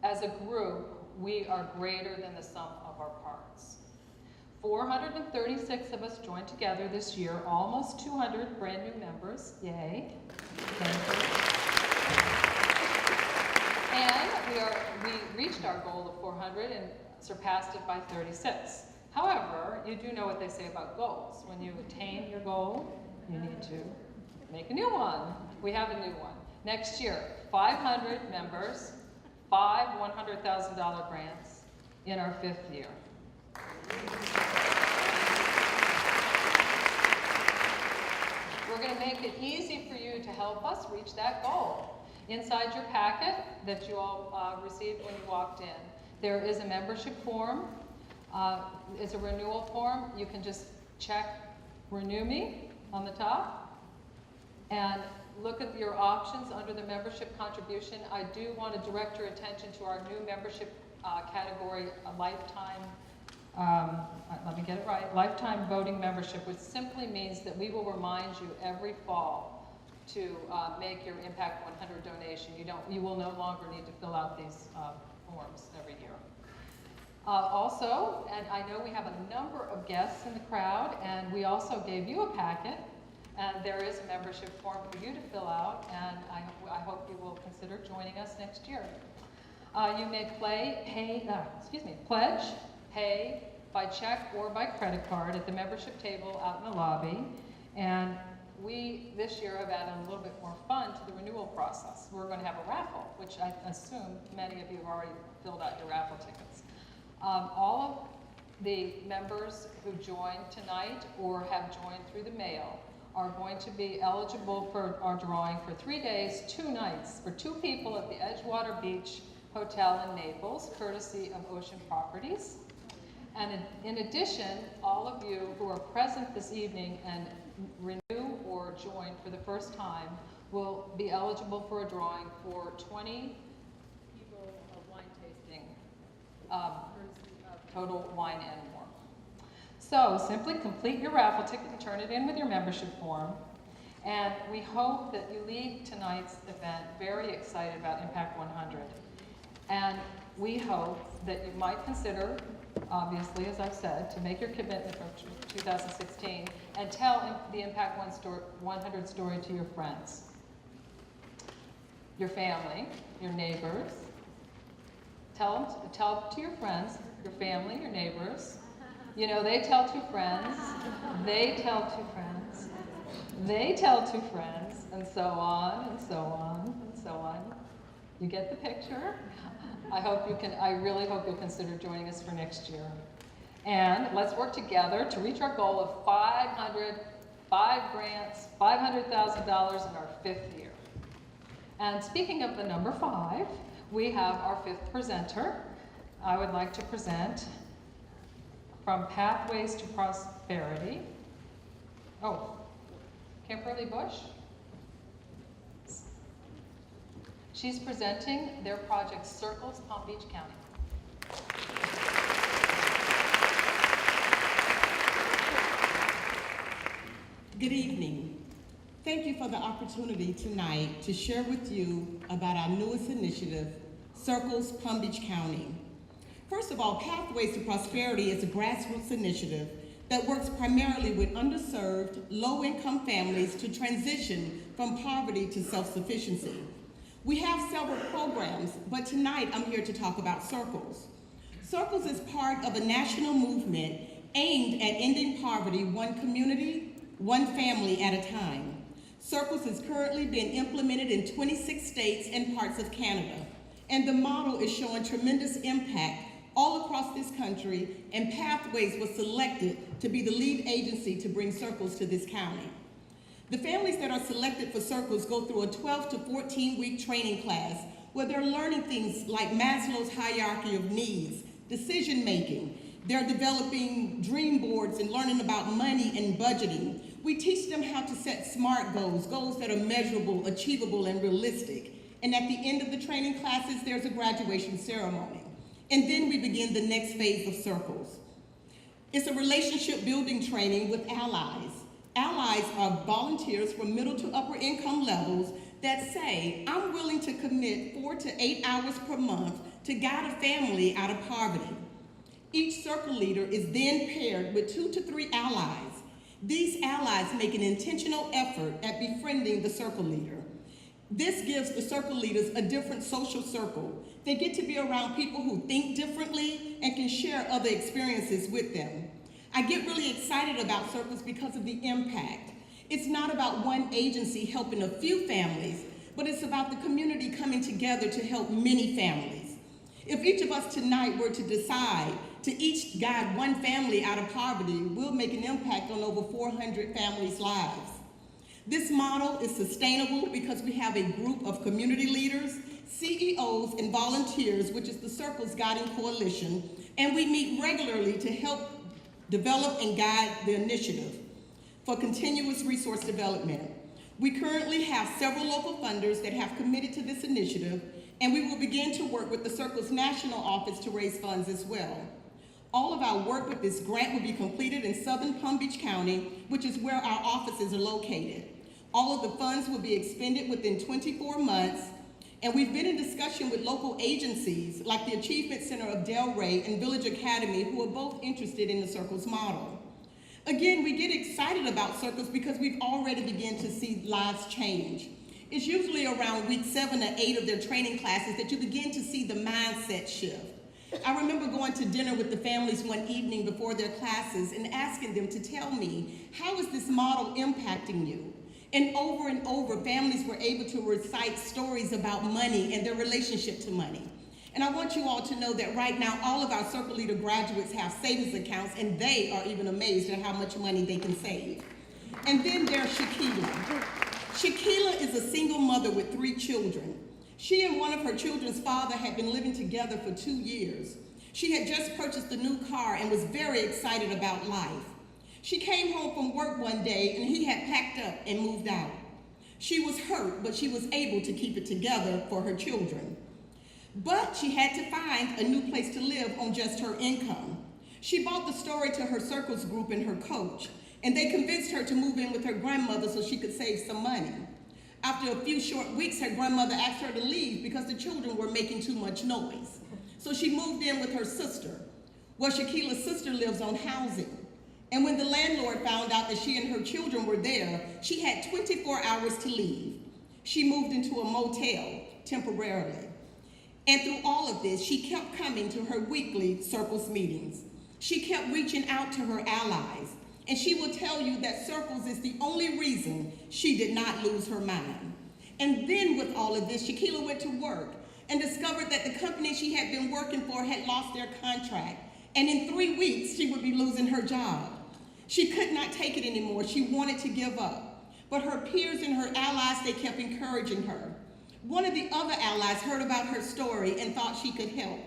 As a group, we are greater than the sum of our parts. 436 of us joined together this year, almost 200 brand new members, yay. Thank you. And we reached our goal of 400 and surpassed it by 36. However, you do know what they say about goals. When you attain your goal, you need to make a new one. We have a new one. Next year, 500 members, 5 $100,000 grants in our 5th year. We're going to make it easy for you to help us reach that goal. Inside your packet that you all received when you walked in, there is a membership form. It's a renewal form. You can just check Renew Me on the top and look at your options under the membership contribution. I do want to direct your attention to our new membership category, a lifetime, let me get it right, lifetime voting membership, which simply means that we will remind you every fall to make your Impact 100 donation. You will no longer need to fill out these forms every year. Also, and I know we have a number of guests in the crowd, and we also gave you a packet, and there is a membership form for you to fill out, and I hope you will consider joining us next year. You may pledge, pay by check or by credit card at the membership table out in the lobby, and we this year have added a little bit more fun to the renewal process. We're going to have a raffle, which I assume many of you have already filled out your raffle tickets. All of the members who joined tonight or have joined through the mail are going to be eligible for our drawing for 3 days, 2 nights, for 2 people at the Edgewater Beach Hotel in Naples, courtesy of Ocean Properties. And in addition, all of you who are present this evening and renew or join for the first time will be eligible for a drawing for 20 people of wine tasting, total wine and more. So simply complete your raffle ticket and turn it in with your membership form. And we hope that you leave tonight's event very excited about Impact 100. And we hope that you might consider, obviously, as I've said, to make your commitment for 2016 and tell the Impact 100 story to your friends, your family, your neighbors. Tell to your friends, your family, your neighbors. You know, they tell 2 friends, they tell 2 friends, they tell 2 friends, and so on, and so on, and so on. You get the picture? I really hope you'll consider joining us for next year. And let's work together to reach our goal of 5 grants, $500,000 in our 5th year. And speaking of the number 5, we have our 5th presenter. I would like to present from Pathways to Prosperity. Oh, Kimberly Bush. She's presenting their project Circles, Palm Beach County. Good evening. Thank you for the opportunity tonight to share with you about our newest initiative, Circles, Palm Beach County. First of all, Pathways to Prosperity is a grassroots initiative that works primarily with underserved, low-income families to transition from poverty to self-sufficiency. We have several programs, but tonight I'm here to talk about Circles. Circles is part of a national movement aimed at ending poverty one community, one family at a time. Circles is currently being implemented in 26 states and parts of Canada, and the model is showing tremendous impact all across this country, and Pathways was selected to be the lead agency to bring circles to this county. The families that are selected for circles go through a 12 to 14-week training class where they're learning things like Maslow's hierarchy of needs, decision-making. They're developing dream boards and learning about money and budgeting. We teach them how to set SMART goals, goals that are measurable, achievable, and realistic. And at the end of the training classes, there's a graduation ceremony. And then we begin the next phase of circles. It's a relationship building training with allies. Allies are volunteers from middle to upper income levels that say, I'm willing to commit 4 to 8 hours per month to guide a family out of poverty. Each circle leader is then paired with 2 to 3 allies. These allies make an intentional effort at befriending the circle leader. This gives the circle leaders a different social circle. They get to be around people who think differently and can share other experiences with them. I get really excited about circles because of the impact. It's not about one agency helping a few families, but it's about the community coming together to help many families. If each of us tonight were to decide to each guide one family out of poverty, we'll make an impact on over 400 families' lives. This model is sustainable because we have a group of community leaders, CEOs, and volunteers, which is the Circles Guiding Coalition, and we meet regularly to help develop and guide the initiative for continuous resource development. We currently have several local funders that have committed to this initiative, and we will begin to work with the Circles National Office to raise funds as well. All of our work with this grant will be completed in Southern Palm Beach County, which is where our offices are located. All of the funds will be expended within 24 months, and we've been in discussion with local agencies like the Achievement Center of Delray and Village Academy, who are both interested in the Circles model. Again, we get excited about Circles because we've already begun to see lives change. It's usually around week 7 or 8 of their training classes that you begin to see the mindset shift. I remember going to dinner with the families one evening before their classes and asking them to tell me, how is this model impacting you? And over, families were able to recite stories about money and their relationship to money. And I want you all to know that right now, all of our Circle Leader graduates have savings accounts, and they are even amazed at how much money they can save. And then there's Shaquila. Shaquila is a single mother with 3 children. She and one of her children's father had been living together for 2 years. She had just purchased a new car and was very excited about life. She came home from work one day and he had packed up and moved out. She was hurt, but she was able to keep it together for her children. But she had to find a new place to live on just her income. She brought the story to her Circles group and her coach, and they convinced her to move in with her grandmother so she could save some money. After a few short weeks, her grandmother asked her to leave because the children were making too much noise. So she moved in with her sister. Well, Shaquila's sister lives on housing. And when the landlord found out that she and her children were there, she had 24 hours to leave. She moved into a motel temporarily. And through all of this, she kept coming to her weekly Circles meetings. She kept reaching out to her allies. And she will tell you that Circles is the only reason she did not lose her mind. And then with all of this, Shaquila went to work and discovered that the company she had been working for had lost their contract. And in 3 weeks, she would be losing her job. She could not take it anymore. She wanted to give up. But her peers and her allies, they kept encouraging her. One of the other allies heard about her story and thought she could help.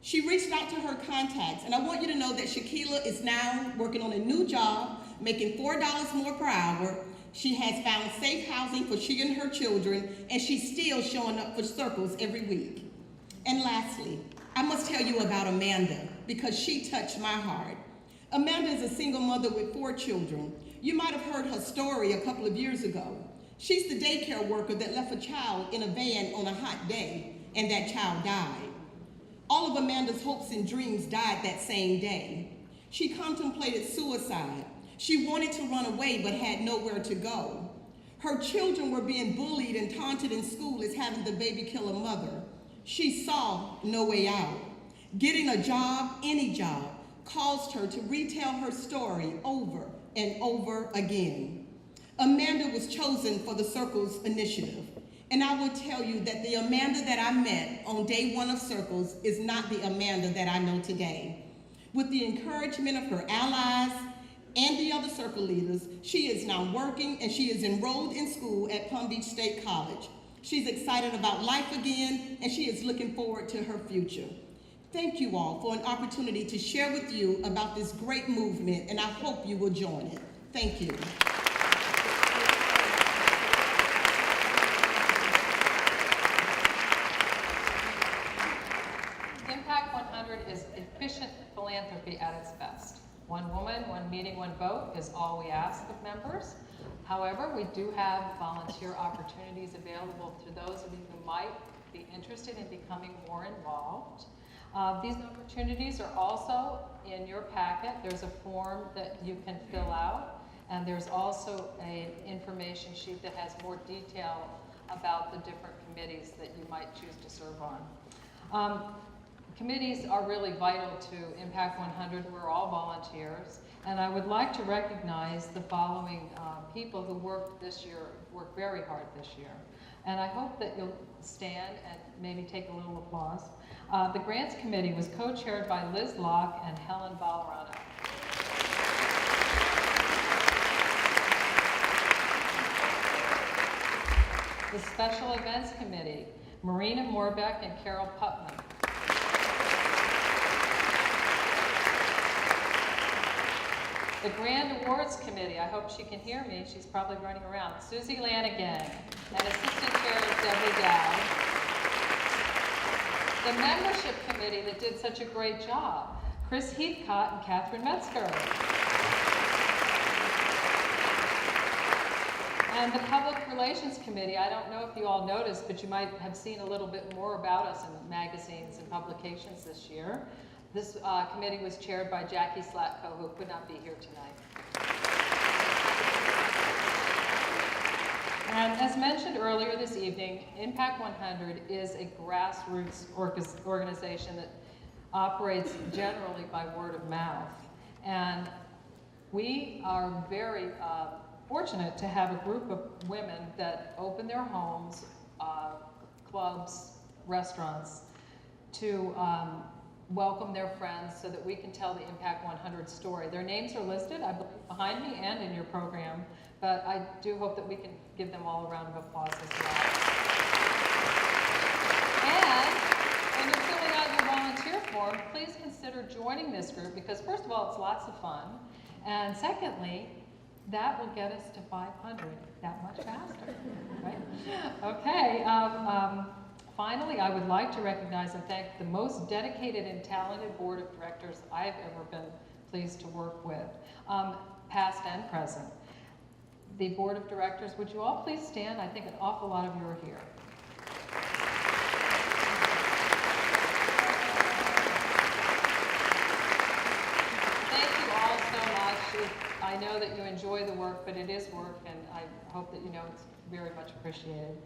She reached out to her contacts, and I want you to know that Shaquila is now working on a new job, making $4 more per hour. She has found safe housing for she and her children, and she's still showing up for Circles every week. And lastly, I must tell you about Amanda, because she touched my heart. Amanda is a single mother with 4 children. You might have heard her story a couple of years ago. She's the daycare worker that left a child in a van on a hot day, and that child died. All of Amanda's hopes and dreams died that same day. She contemplated suicide. She wanted to run away but had nowhere to go. Her children were being bullied and taunted in school as having the baby kill a mother. She saw no way out. Getting a job, any job, caused her to retell her story over and over again. Amanda was chosen for the Circles initiative. And I will tell you that the Amanda that I met on day one of Circles is not the Amanda that I know today. With the encouragement of her allies and the other circle leaders, she is now working and she is enrolled in school at Palm Beach State College. She's excited about life again and she is looking forward to her future. Thank you all for an opportunity to share with you about this great movement, and I hope you will join it. Thank you. Impact 100 is efficient philanthropy at its best. One woman, one meeting, one vote is all we ask of members. However, we do have volunteer opportunities available to those of you who might be interested in becoming more involved. These opportunities are also in your packet. There's a form that you can fill out, and there's also an information sheet that has more detail about the different committees that you might choose to serve on. Committees are really vital to Impact 100. We're all volunteers, and I would like to recognize the following people who worked very hard this year. And I hope that you'll stand and maybe take a little applause. The Grants Committee was co-chaired by Liz Locke and Helen Ballerano. The Special Events Committee, Marina Morbeck and Carol Putman. The Grand Awards Committee, I hope she can hear me, she's probably running around. Susie Lanigan and Assistant Chair Debbie Dowd. The Membership Committee that did such a great job, Chris Heathcott and Catherine Metzger. And the Public Relations Committee, I don't know if you all noticed, but you might have seen a little bit more about us in magazines and publications this year. This committee was chaired by Jackie Slatko, who could not be here tonight. And as mentioned earlier this evening, Impact 100 is a grassroots organization that operates generally by word of mouth. And we are very fortunate to have a group of women that open their homes, clubs, restaurants, to welcome their friends so that we can tell the Impact 100 story. Their names are listed, I believe, behind me and in your program, but I do hope that we can give them all a round of applause as well. And when you're filling out your volunteer form, please consider joining this group because first of all, it's lots of fun, and secondly, that will get us to 500 that much faster, right? Okay. Finally, I would like to recognize and thank the most dedicated and talented board of directors I've ever been pleased to work with, past and present. The board of directors, would you all please stand? I think an awful lot of you are here. Thank you all so much. I know that you enjoy the work, but it is work, and I hope that you know it's very much appreciated.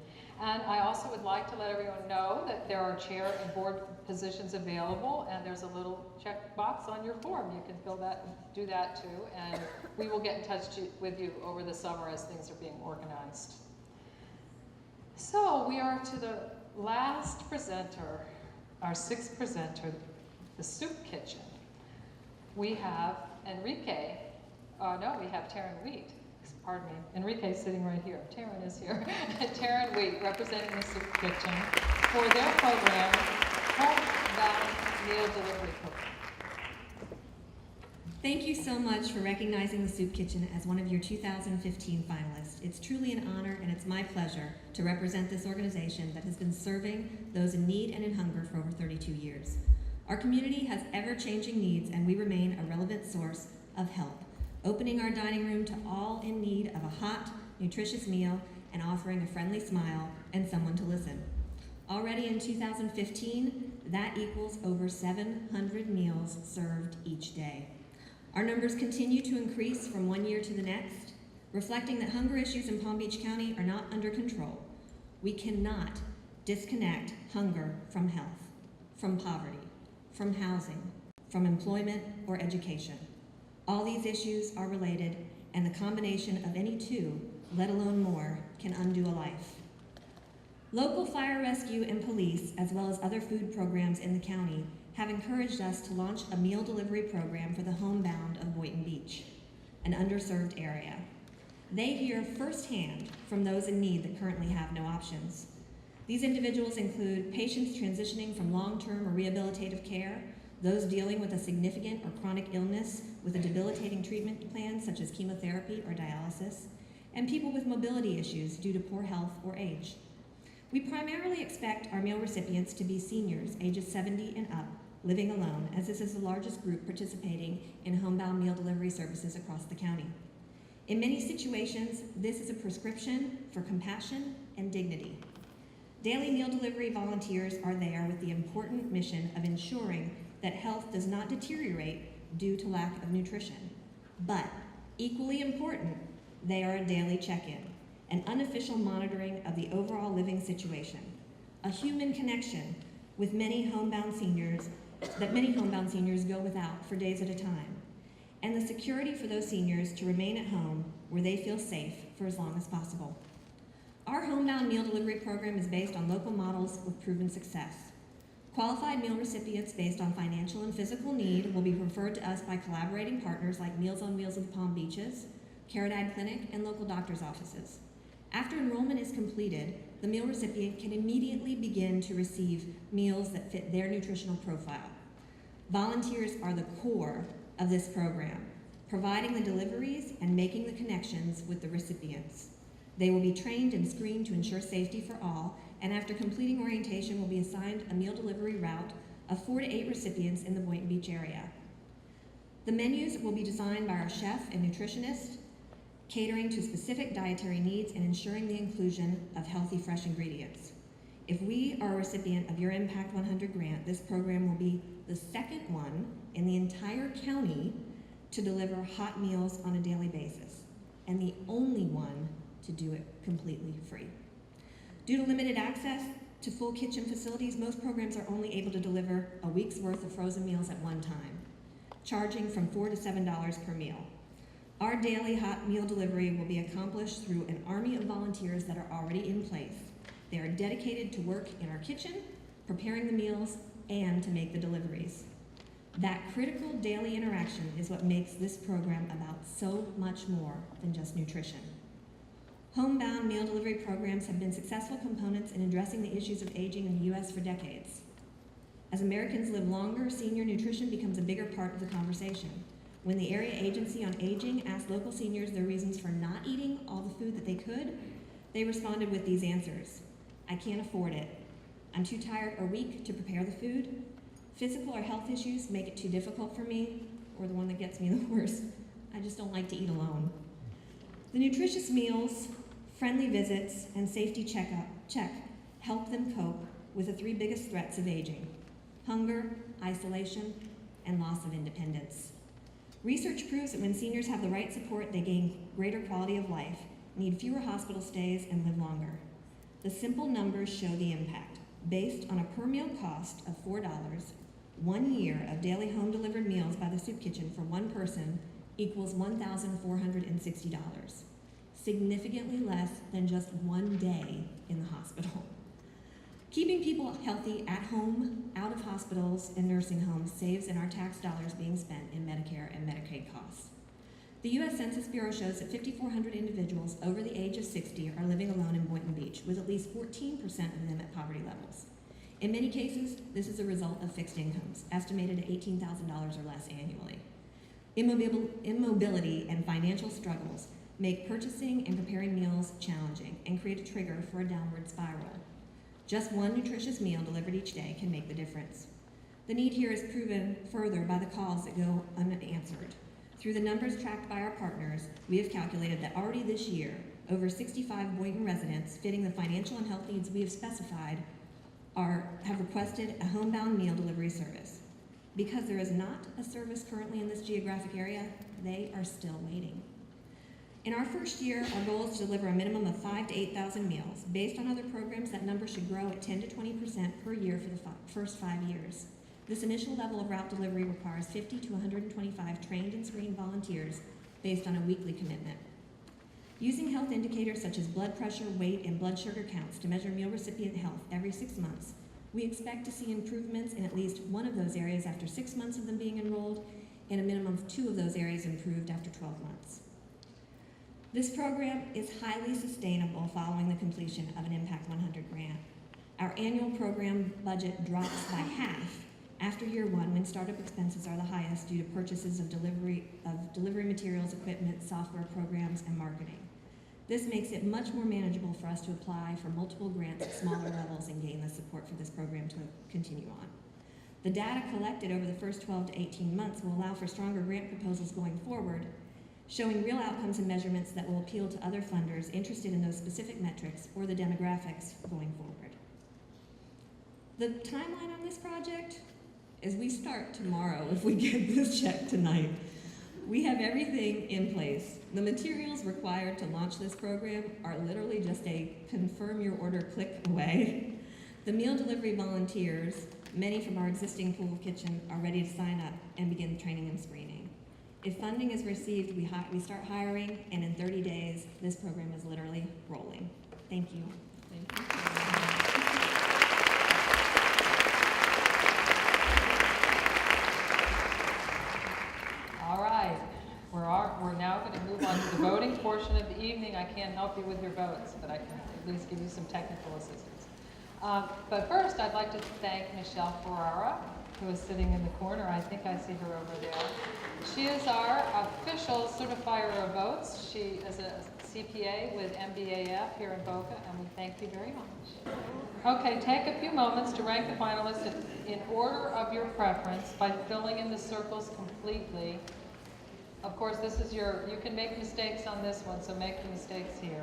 And I also would like to let everyone know that there are chair and board positions available, and there's a little check box on your form. You can fill that, do that too, and we will get in touch with you over the summer as things are being organized. So we are to the last presenter, our sixth presenter, the soup kitchen. We have Enrique, we have Taryn Wheat. Pardon me, Enrique's sitting right here. Taryn is here. Taryn Wheat, representing the Soup Kitchen for their program, Homebound Meal Delivery Program. Thank you so much for recognizing the Soup Kitchen as one of your 2015 finalists. It's truly an honor and it's my pleasure to represent this organization that has been serving those in need and in hunger for over 32 years. Our community has ever-changing needs and we remain a relevant source of help, opening our dining room to all in need of a hot, nutritious meal and offering a friendly smile and someone to listen. Already in 2015, that equals over 700 meals served each day. Our numbers continue to increase from one year to the next, reflecting that hunger issues in Palm Beach County are not under control. We cannot disconnect hunger from health, from poverty, from housing, from employment or education. All these issues are related, and the combination of any two, let alone more, can undo a life. Local fire rescue and police, as well as other food programs in the county, have encouraged us to launch a meal delivery program for the Homebound of Boynton Beach, an underserved area. They hear firsthand from those in need that currently have no options. These individuals include patients transitioning from long-term or rehabilitative care, those dealing with a significant or chronic illness with a debilitating treatment plan such as chemotherapy or dialysis, and people with mobility issues due to poor health or age. We primarily expect our meal recipients to be seniors ages 70 and up, living alone, as this is the largest group participating in homebound meal delivery services across the county. In many situations, this is a prescription for compassion and dignity. Daily meal delivery volunteers are there with the important mission of ensuring that health does not deteriorate due to lack of nutrition. But equally important, they are a daily check-in, an unofficial monitoring of the overall living situation, a human connection with many homebound seniors go without for days at a time, and the security for those seniors to remain at home where they feel safe for as long as possible. Our homebound meal delivery program is based on local models with proven success. Qualified meal recipients based on financial and physical need will be referred to us by collaborating partners like Meals on Wheels of the Palm Beaches, Caridad Clinic, and local doctor's offices. After enrollment is completed, the meal recipient can immediately begin to receive meals that fit their nutritional profile. Volunteers are the core of this program, providing the deliveries and making the connections with the recipients. They will be trained and screened to ensure safety for all, and after completing orientation will be assigned a meal delivery route of 4 to 8 recipients in the Boynton Beach area. The menus will be designed by our chef and nutritionist, catering to specific dietary needs and ensuring the inclusion of healthy, fresh ingredients. If we are a recipient of your Impact 100 grant, this program will be the second one in the entire county to deliver hot meals on a daily basis, and the only one to do it completely free. Due to limited access to full kitchen facilities, most programs are only able to deliver a week's worth of frozen meals at one time, charging from $4 to $7 per meal. Our daily hot meal delivery will be accomplished through an army of volunteers that are already in place. They are dedicated to work in our kitchen, preparing the meals, and to make the deliveries. That critical daily interaction is what makes this program about so much more than just nutrition. Homebound meal delivery programs have been successful components in addressing the issues of aging in the U.S. for decades. As Americans live longer, senior nutrition becomes a bigger part of the conversation. When the Area Agency on Aging asked local seniors their reasons for not eating all the food that they could, they responded with these answers. I can't afford it. I'm too tired or weak to prepare the food. Physical or health issues make it too difficult for me, or the one that gets me the worst, I just don't like to eat alone. The nutritious meals, friendly visits, and safety check help them cope with the 3 biggest threats of aging: hunger, isolation, and loss of independence. Research proves that when seniors have the right support, they gain greater quality of life, need fewer hospital stays, and live longer. The simple numbers show the impact. Based on a per meal cost of $4, 1 year of daily home delivered meals by the soup kitchen for one person equals $1,460, significantly less than just 1 day in the hospital. Keeping people healthy at home, out of hospitals, and nursing homes saves in our tax dollars being spent in Medicare and Medicaid costs. The U.S. Census Bureau shows that 5,400 individuals over the age of 60 are living alone in Boynton Beach, with at least 14% of them at poverty levels. In many cases, this is a result of fixed incomes, estimated at $18,000 or less annually. Immobility and financial struggles make purchasing and preparing meals challenging and create a trigger for a downward spiral. Just one nutritious meal delivered each day can make the difference. The need here is proven further by the calls that go unanswered. Through the numbers tracked by our partners, we have calculated that already this year, over 65 Boynton residents fitting the financial and health needs we have specified have requested a homebound meal delivery service. Because there is not a service currently in this geographic area, they are still waiting. In our first year, our goal is to deliver a minimum of 5,000 to 8,000 meals. Based on other programs, that number should grow at 10 to 20% per year for the first 5 years. This initial level of route delivery requires 50 to 125 trained and screened volunteers based on a weekly commitment. Using health indicators such as blood pressure, weight, and blood sugar counts to measure meal recipient health every 6 months, we expect to see improvements in at least one of those areas after 6 months of them being enrolled, and a minimum of 2 of those areas improved after 12 months. This program is highly sustainable following the completion of an Impact 100 grant. Our annual program budget drops by half after year 1 when startup expenses are the highest due to purchases of delivery materials, equipment, software programs, and marketing. This makes it much more manageable for us to apply for multiple grants at smaller levels and gain the support for this program to continue on. The data collected over the first 12 to 18 months will allow for stronger grant proposals going forward, showing real outcomes and measurements that will appeal to other funders interested in those specific metrics or the demographics going forward. The timeline on this project is we start tomorrow if we get this check tonight. We have everything in place. The materials required to launch this program are literally just a confirm your order click away. The meal delivery volunteers, many from our existing pool kitchen, are ready to sign up and begin training and screening. If funding is received, we start hiring, and in 30 days, this program is literally rolling. Thank you. Thank you. All right, we're now going to move on to the voting portion of the evening. I can't help you with your votes, but I can at least give you some technical assistance. But first, I'd like to thank Michelle Ferrara, who is sitting in the corner. I think I see her over there. She is our official certifier of votes. She is a CPA with MBAF here in Boca, and we thank you very much. Okay, take a few moments to rank the finalists in order of your preference by filling in the circles completely. Of course, this is you can make mistakes on this one, so make the mistakes here.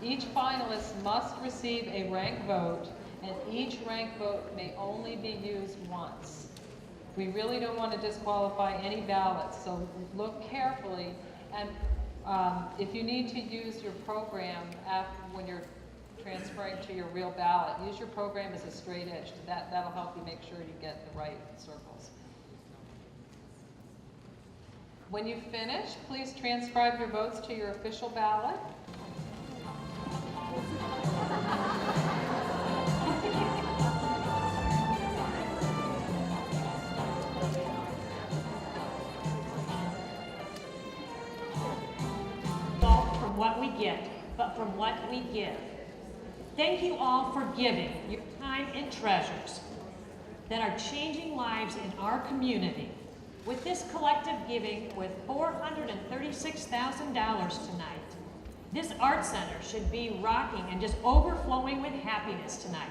Each finalist must receive a rank vote, and each rank vote may only be used once. We really don't want to disqualify any ballots, so look carefully, and if you need to use your program when you're transferring to your real ballot, use your program as a straight edge. That'll help you make sure you get the right circles. When you finish, please transcribe your votes to your official ballot. From what we get, but from what we give. Thank you all for giving your time and treasures that are changing lives in our community. With this collective giving with $436,000 tonight, this art center should be rocking and just overflowing with happiness tonight.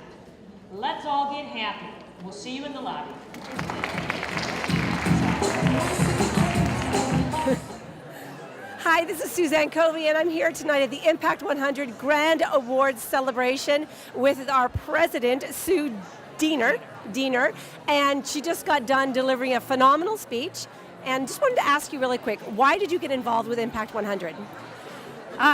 Let's all get happy. We'll see you in the lobby. Hi, this is Suzanne Covey, and I'm here tonight at the Impact 100 Grand Awards celebration with our president, Sue Diener, and she just got done delivering a phenomenal speech. And just wanted to ask you really quick, why did you get involved with Impact 100?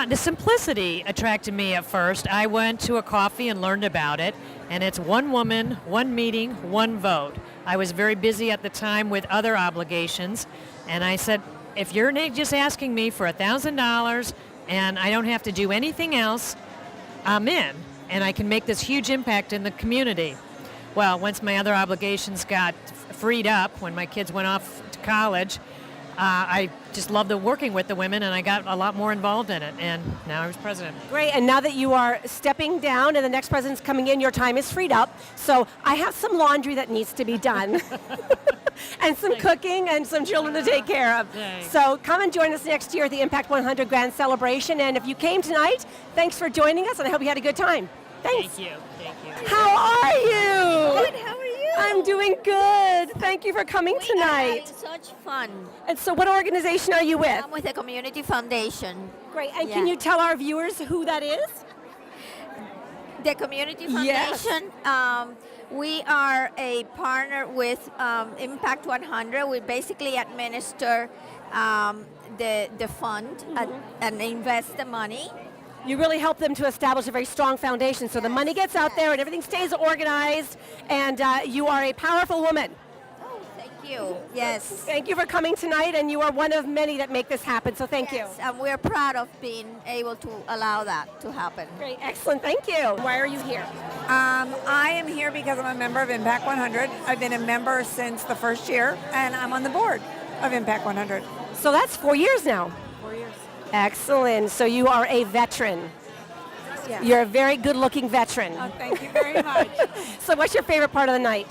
The simplicity attracted me at first. I went to a coffee and learned about it, and it's one woman, one meeting, one vote. I was very busy at the time with other obligations, and I said, if you're just asking me for $1,000 and I don't have to do anything else, I'm in, and I can make this huge impact in the community. Well, once my other obligations got freed up, when my kids went off to college, I just loved working with the women, and I got a lot more involved in it, and now I was president. Great, and now that you are stepping down and the next president's coming in, your time is freed up. So I have some laundry that needs to be done. And some cooking and some children to take care of. Thanks. So come and join us next year at the Impact 100 Grand Celebration. And if you came tonight, thanks for joining us, and I hope you had a good time. Thanks. Thank you. How are you? Good, how are you? I'm doing good. Thank you for coming We tonight. are having such fun. And so what organization are you with? I'm with the Community Foundation. Great, and can you tell our viewers who that is? The Community Yes. Foundation, we are a partner with Impact 100. We basically administer the fund and invest the money. You really help them to establish a very strong foundation so the money gets out there and everything stays organized, and you are a powerful woman. Oh, thank you. Yes. Thank you for coming tonight, and you are one of many that make this happen, so thank you. And we're proud of being able to allow that to happen. Great, excellent, thank you. Why are you here? I am here because I'm a member of Impact 100. I've been a member since the first year, and I'm on the board of Impact 100. So that's 4 years now. 4 years. Excellent, so you are a veteran. Yes. You're a very good-looking veteran. Oh, thank you very much. So what's your favorite part of the night?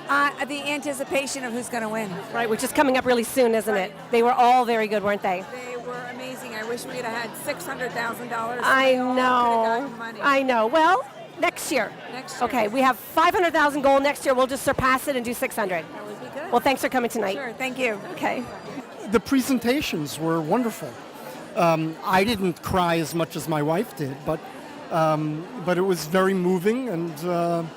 The anticipation of who's going to win. Right, which is coming up really soon, isn't it? They were all very good, weren't they? They were amazing. I wish we'd have had $600,000. I know. I know. Well, next year. Next year. Okay, we have 500,000 goal next year. We'll just surpass it and do 600. That would be good. Well, thanks for coming tonight. Sure, thank you. Okay. The presentations were wonderful. I didn't cry as much as my wife did, but it was very moving and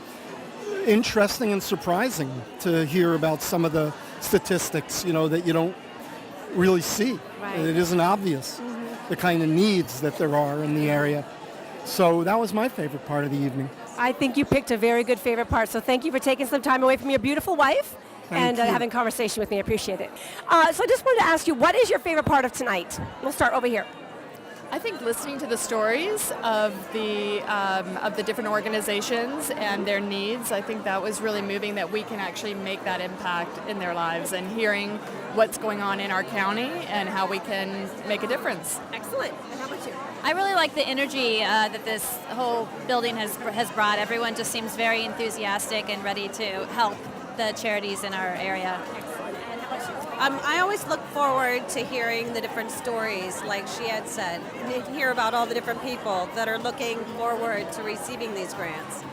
interesting and surprising to hear about some of the statistics, that you don't really see. Right. It isn't obvious, the kind of needs that there are in the area. So that was my favorite part of the evening. I think you picked a very good favorite part, so thank you for taking some time away from your beautiful wife and having conversation with me. I appreciate it. So I just wanted to ask you, what is your favorite part of tonight? We'll start over here. I think listening to the stories of the different organizations and their needs, I think that was really moving, that we can actually make that impact in their lives, and hearing what's going on in our county and how we can make a difference. Excellent. And how about you? I really like the energy that this whole building has brought. Everyone just seems very enthusiastic and ready to help the charities in our area. I always look forward to hearing the different stories, like she had said. You hear about all the different people that are looking forward to receiving these grants.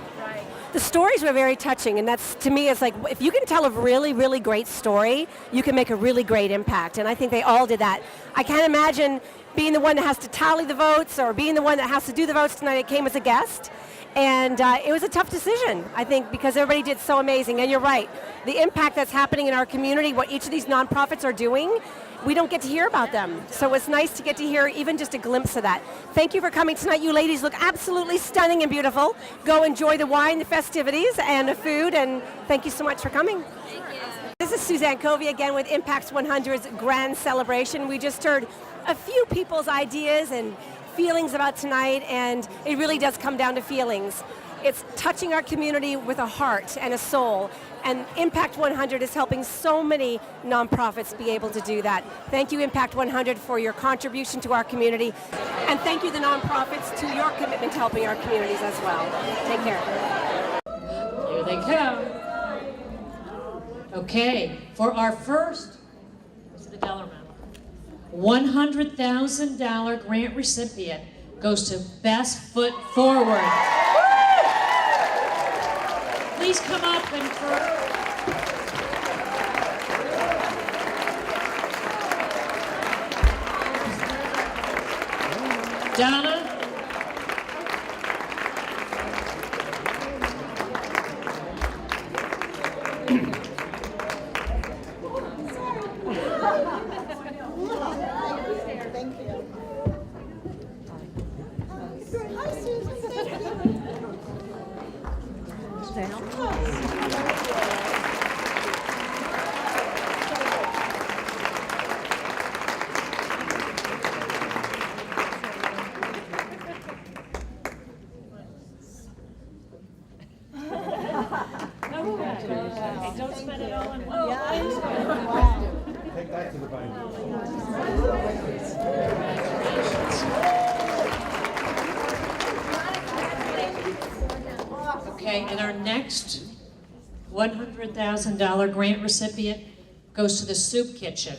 The stories were very touching, and that's, to me, it's like, if you can tell a really, really great story, you can make a really great impact, and I think they all did that. I can't imagine being the one that has to tally the votes or being the one that has to do the votes tonight. I came as a guest, and it was a tough decision, I think, because everybody did so amazing, and you're right. The impact that's happening in our community, what each of these nonprofits are doing, we don't get to hear about them. So it's nice to get to hear even just a glimpse of that. Thank you for coming tonight. You ladies look absolutely stunning and beautiful. Go enjoy the wine, the festivities, and the food, and thank you so much for coming. Thank you. This is Suzanne Covey again with Impact 100's grand celebration. We just heard a few people's ideas and feelings about tonight, and it really does come down to feelings. It's touching our community with a heart and a soul, and Impact 100 is helping so many nonprofits be able to do that. Thank you, Impact 100, for your contribution to our community, and thank you, the nonprofits, to your commitment to helping our communities as well. Take care. Here they come. Okay, for our first, what's the dollar amount? $100,000 grant recipient goes to Best Foot Forward. Please come up and Donna. Don't spend it all on one. Take that to the bank. Okay, and our next $100,000 grant recipient goes to the Soup Kitchen.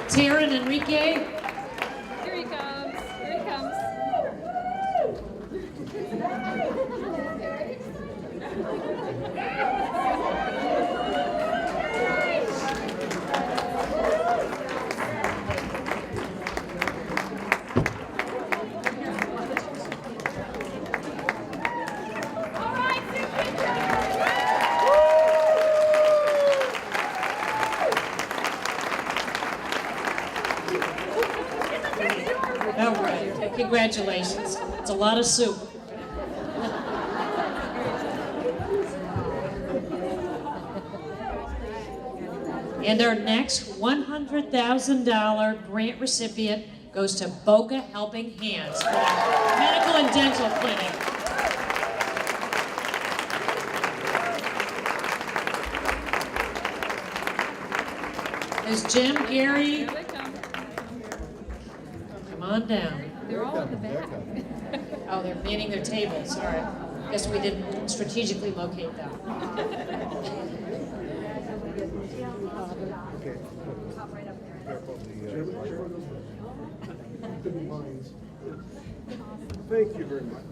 Taryn Enrique. Here he comes. Here he comes. Congratulations. It's a lot of soup. And our next $100,000 grant recipient goes to Boca Helping Hands for their medical and dental clinic. There's Jim, Gary. Come on down. They're all in the back. Oh, they're manning their tables. Sorry. Guess we didn't strategically locate them. Thank you very much.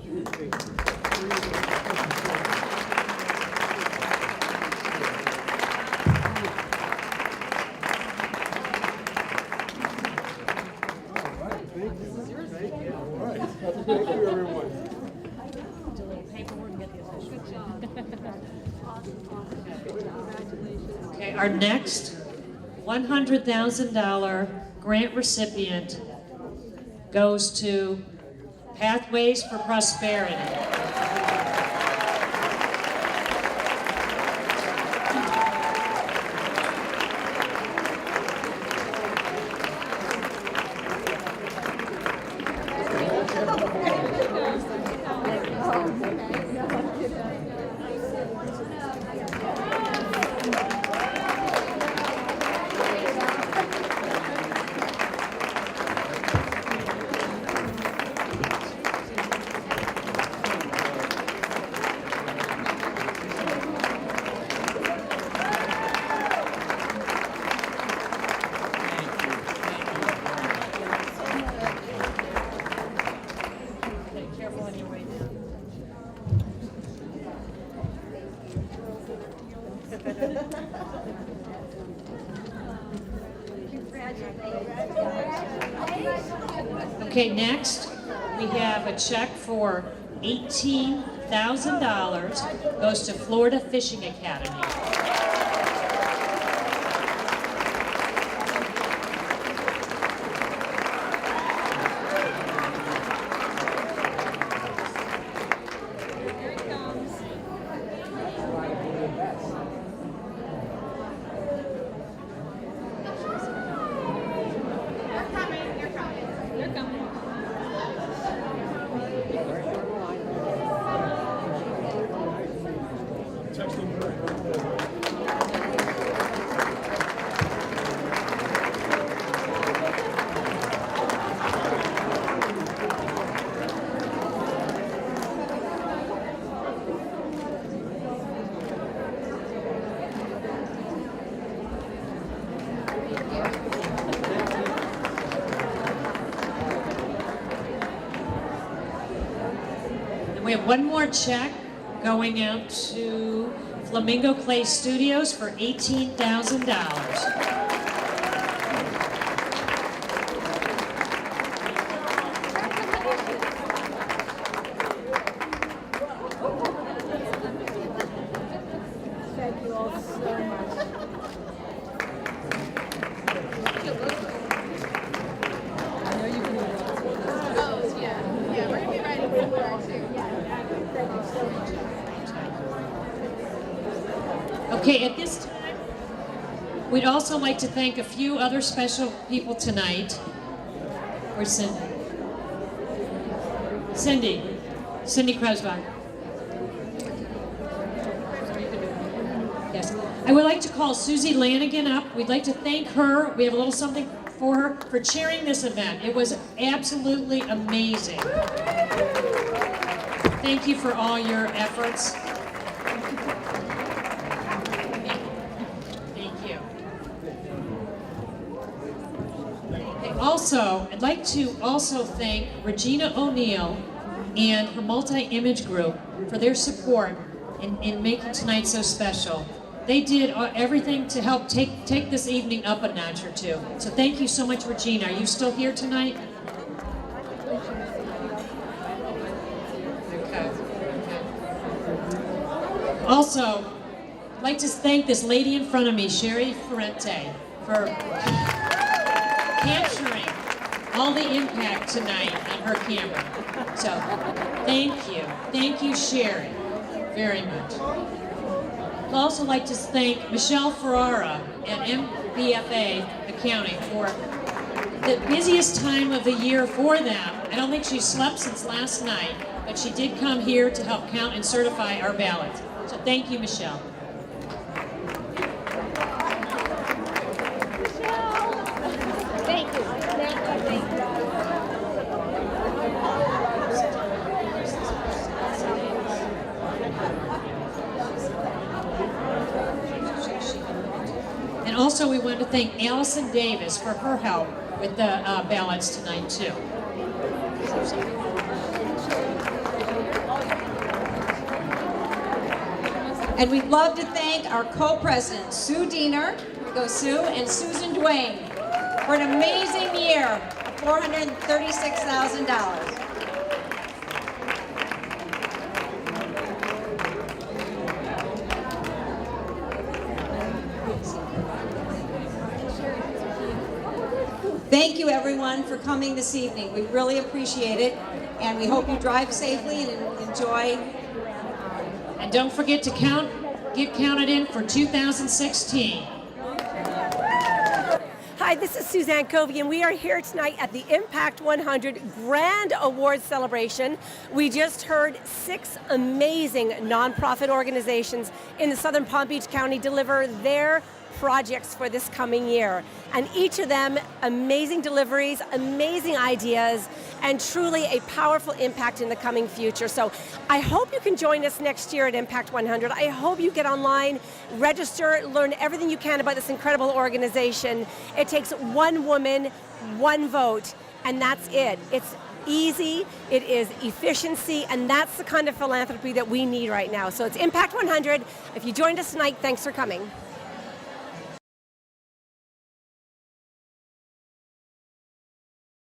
Thank you, everyone. Okay, our next $100,000 grant recipient goes to Pathways for Prosperity. Okay, next we have a check for $18,000 goes to Florida Fishing Academy. We have one more check going out to Flamingo Clay Studios for $18,000. Thank you all so much. We're going to be right in front of her too. Thank you so much. Okay, at this time, we'd also like to thank a few other special people tonight. Where's Cindy? Cindy Kreuzbach. Yes. I would like to call Susie Lanigan up. We'd like to thank her. We have a little something for her for chairing this event. It was absolutely amazing. Thank you for all your efforts. Thank you. Also, I'd like to also thank Regina O'Neill and her multi-image group for their support in making tonight so special. They did everything to help take this evening up a notch or two. So thank you so much, Regina. Are you still here tonight? Okay. Also, I'd like to thank this lady in front of me, Sherry Ferrente, for capturing all the impact tonight on her camera. So thank you, Sherry, very much. I'd also like to thank Michelle Ferrara at MBFA Accounting for the busiest time of the year for them. I don't think she slept since last night, but she did come here to help count and certify our ballots. So thank you, Michelle. Thank you. And also we want to thank Allison Davis for her help with the ballots tonight too. And we'd love to thank our co-presidents, Sue Diener, here we go Sue, and Susan Duane, for an amazing year of $436,000. Thank you everyone for coming this evening. We really appreciate it, and we hope you drive safely and enjoy. And don't forget to get counted in for 2016. Hi, this is Suzanne Covey, and we are here tonight at the Impact 100 Grand Awards Celebration. We just heard 6 amazing nonprofit organizations in the Southern Palm Beach County deliver their projects for this coming year. And each of them, amazing deliveries, amazing ideas, and truly a powerful impact in the coming future. So I hope you can join us next year at Impact 100. I hope you get online, register, learn everything you can about this incredible organization. It takes one woman, one vote, and that's it. It's easy, it is efficiency, and that's the kind of philanthropy that we need right now. So it's Impact 100. If you joined us tonight, thanks for coming.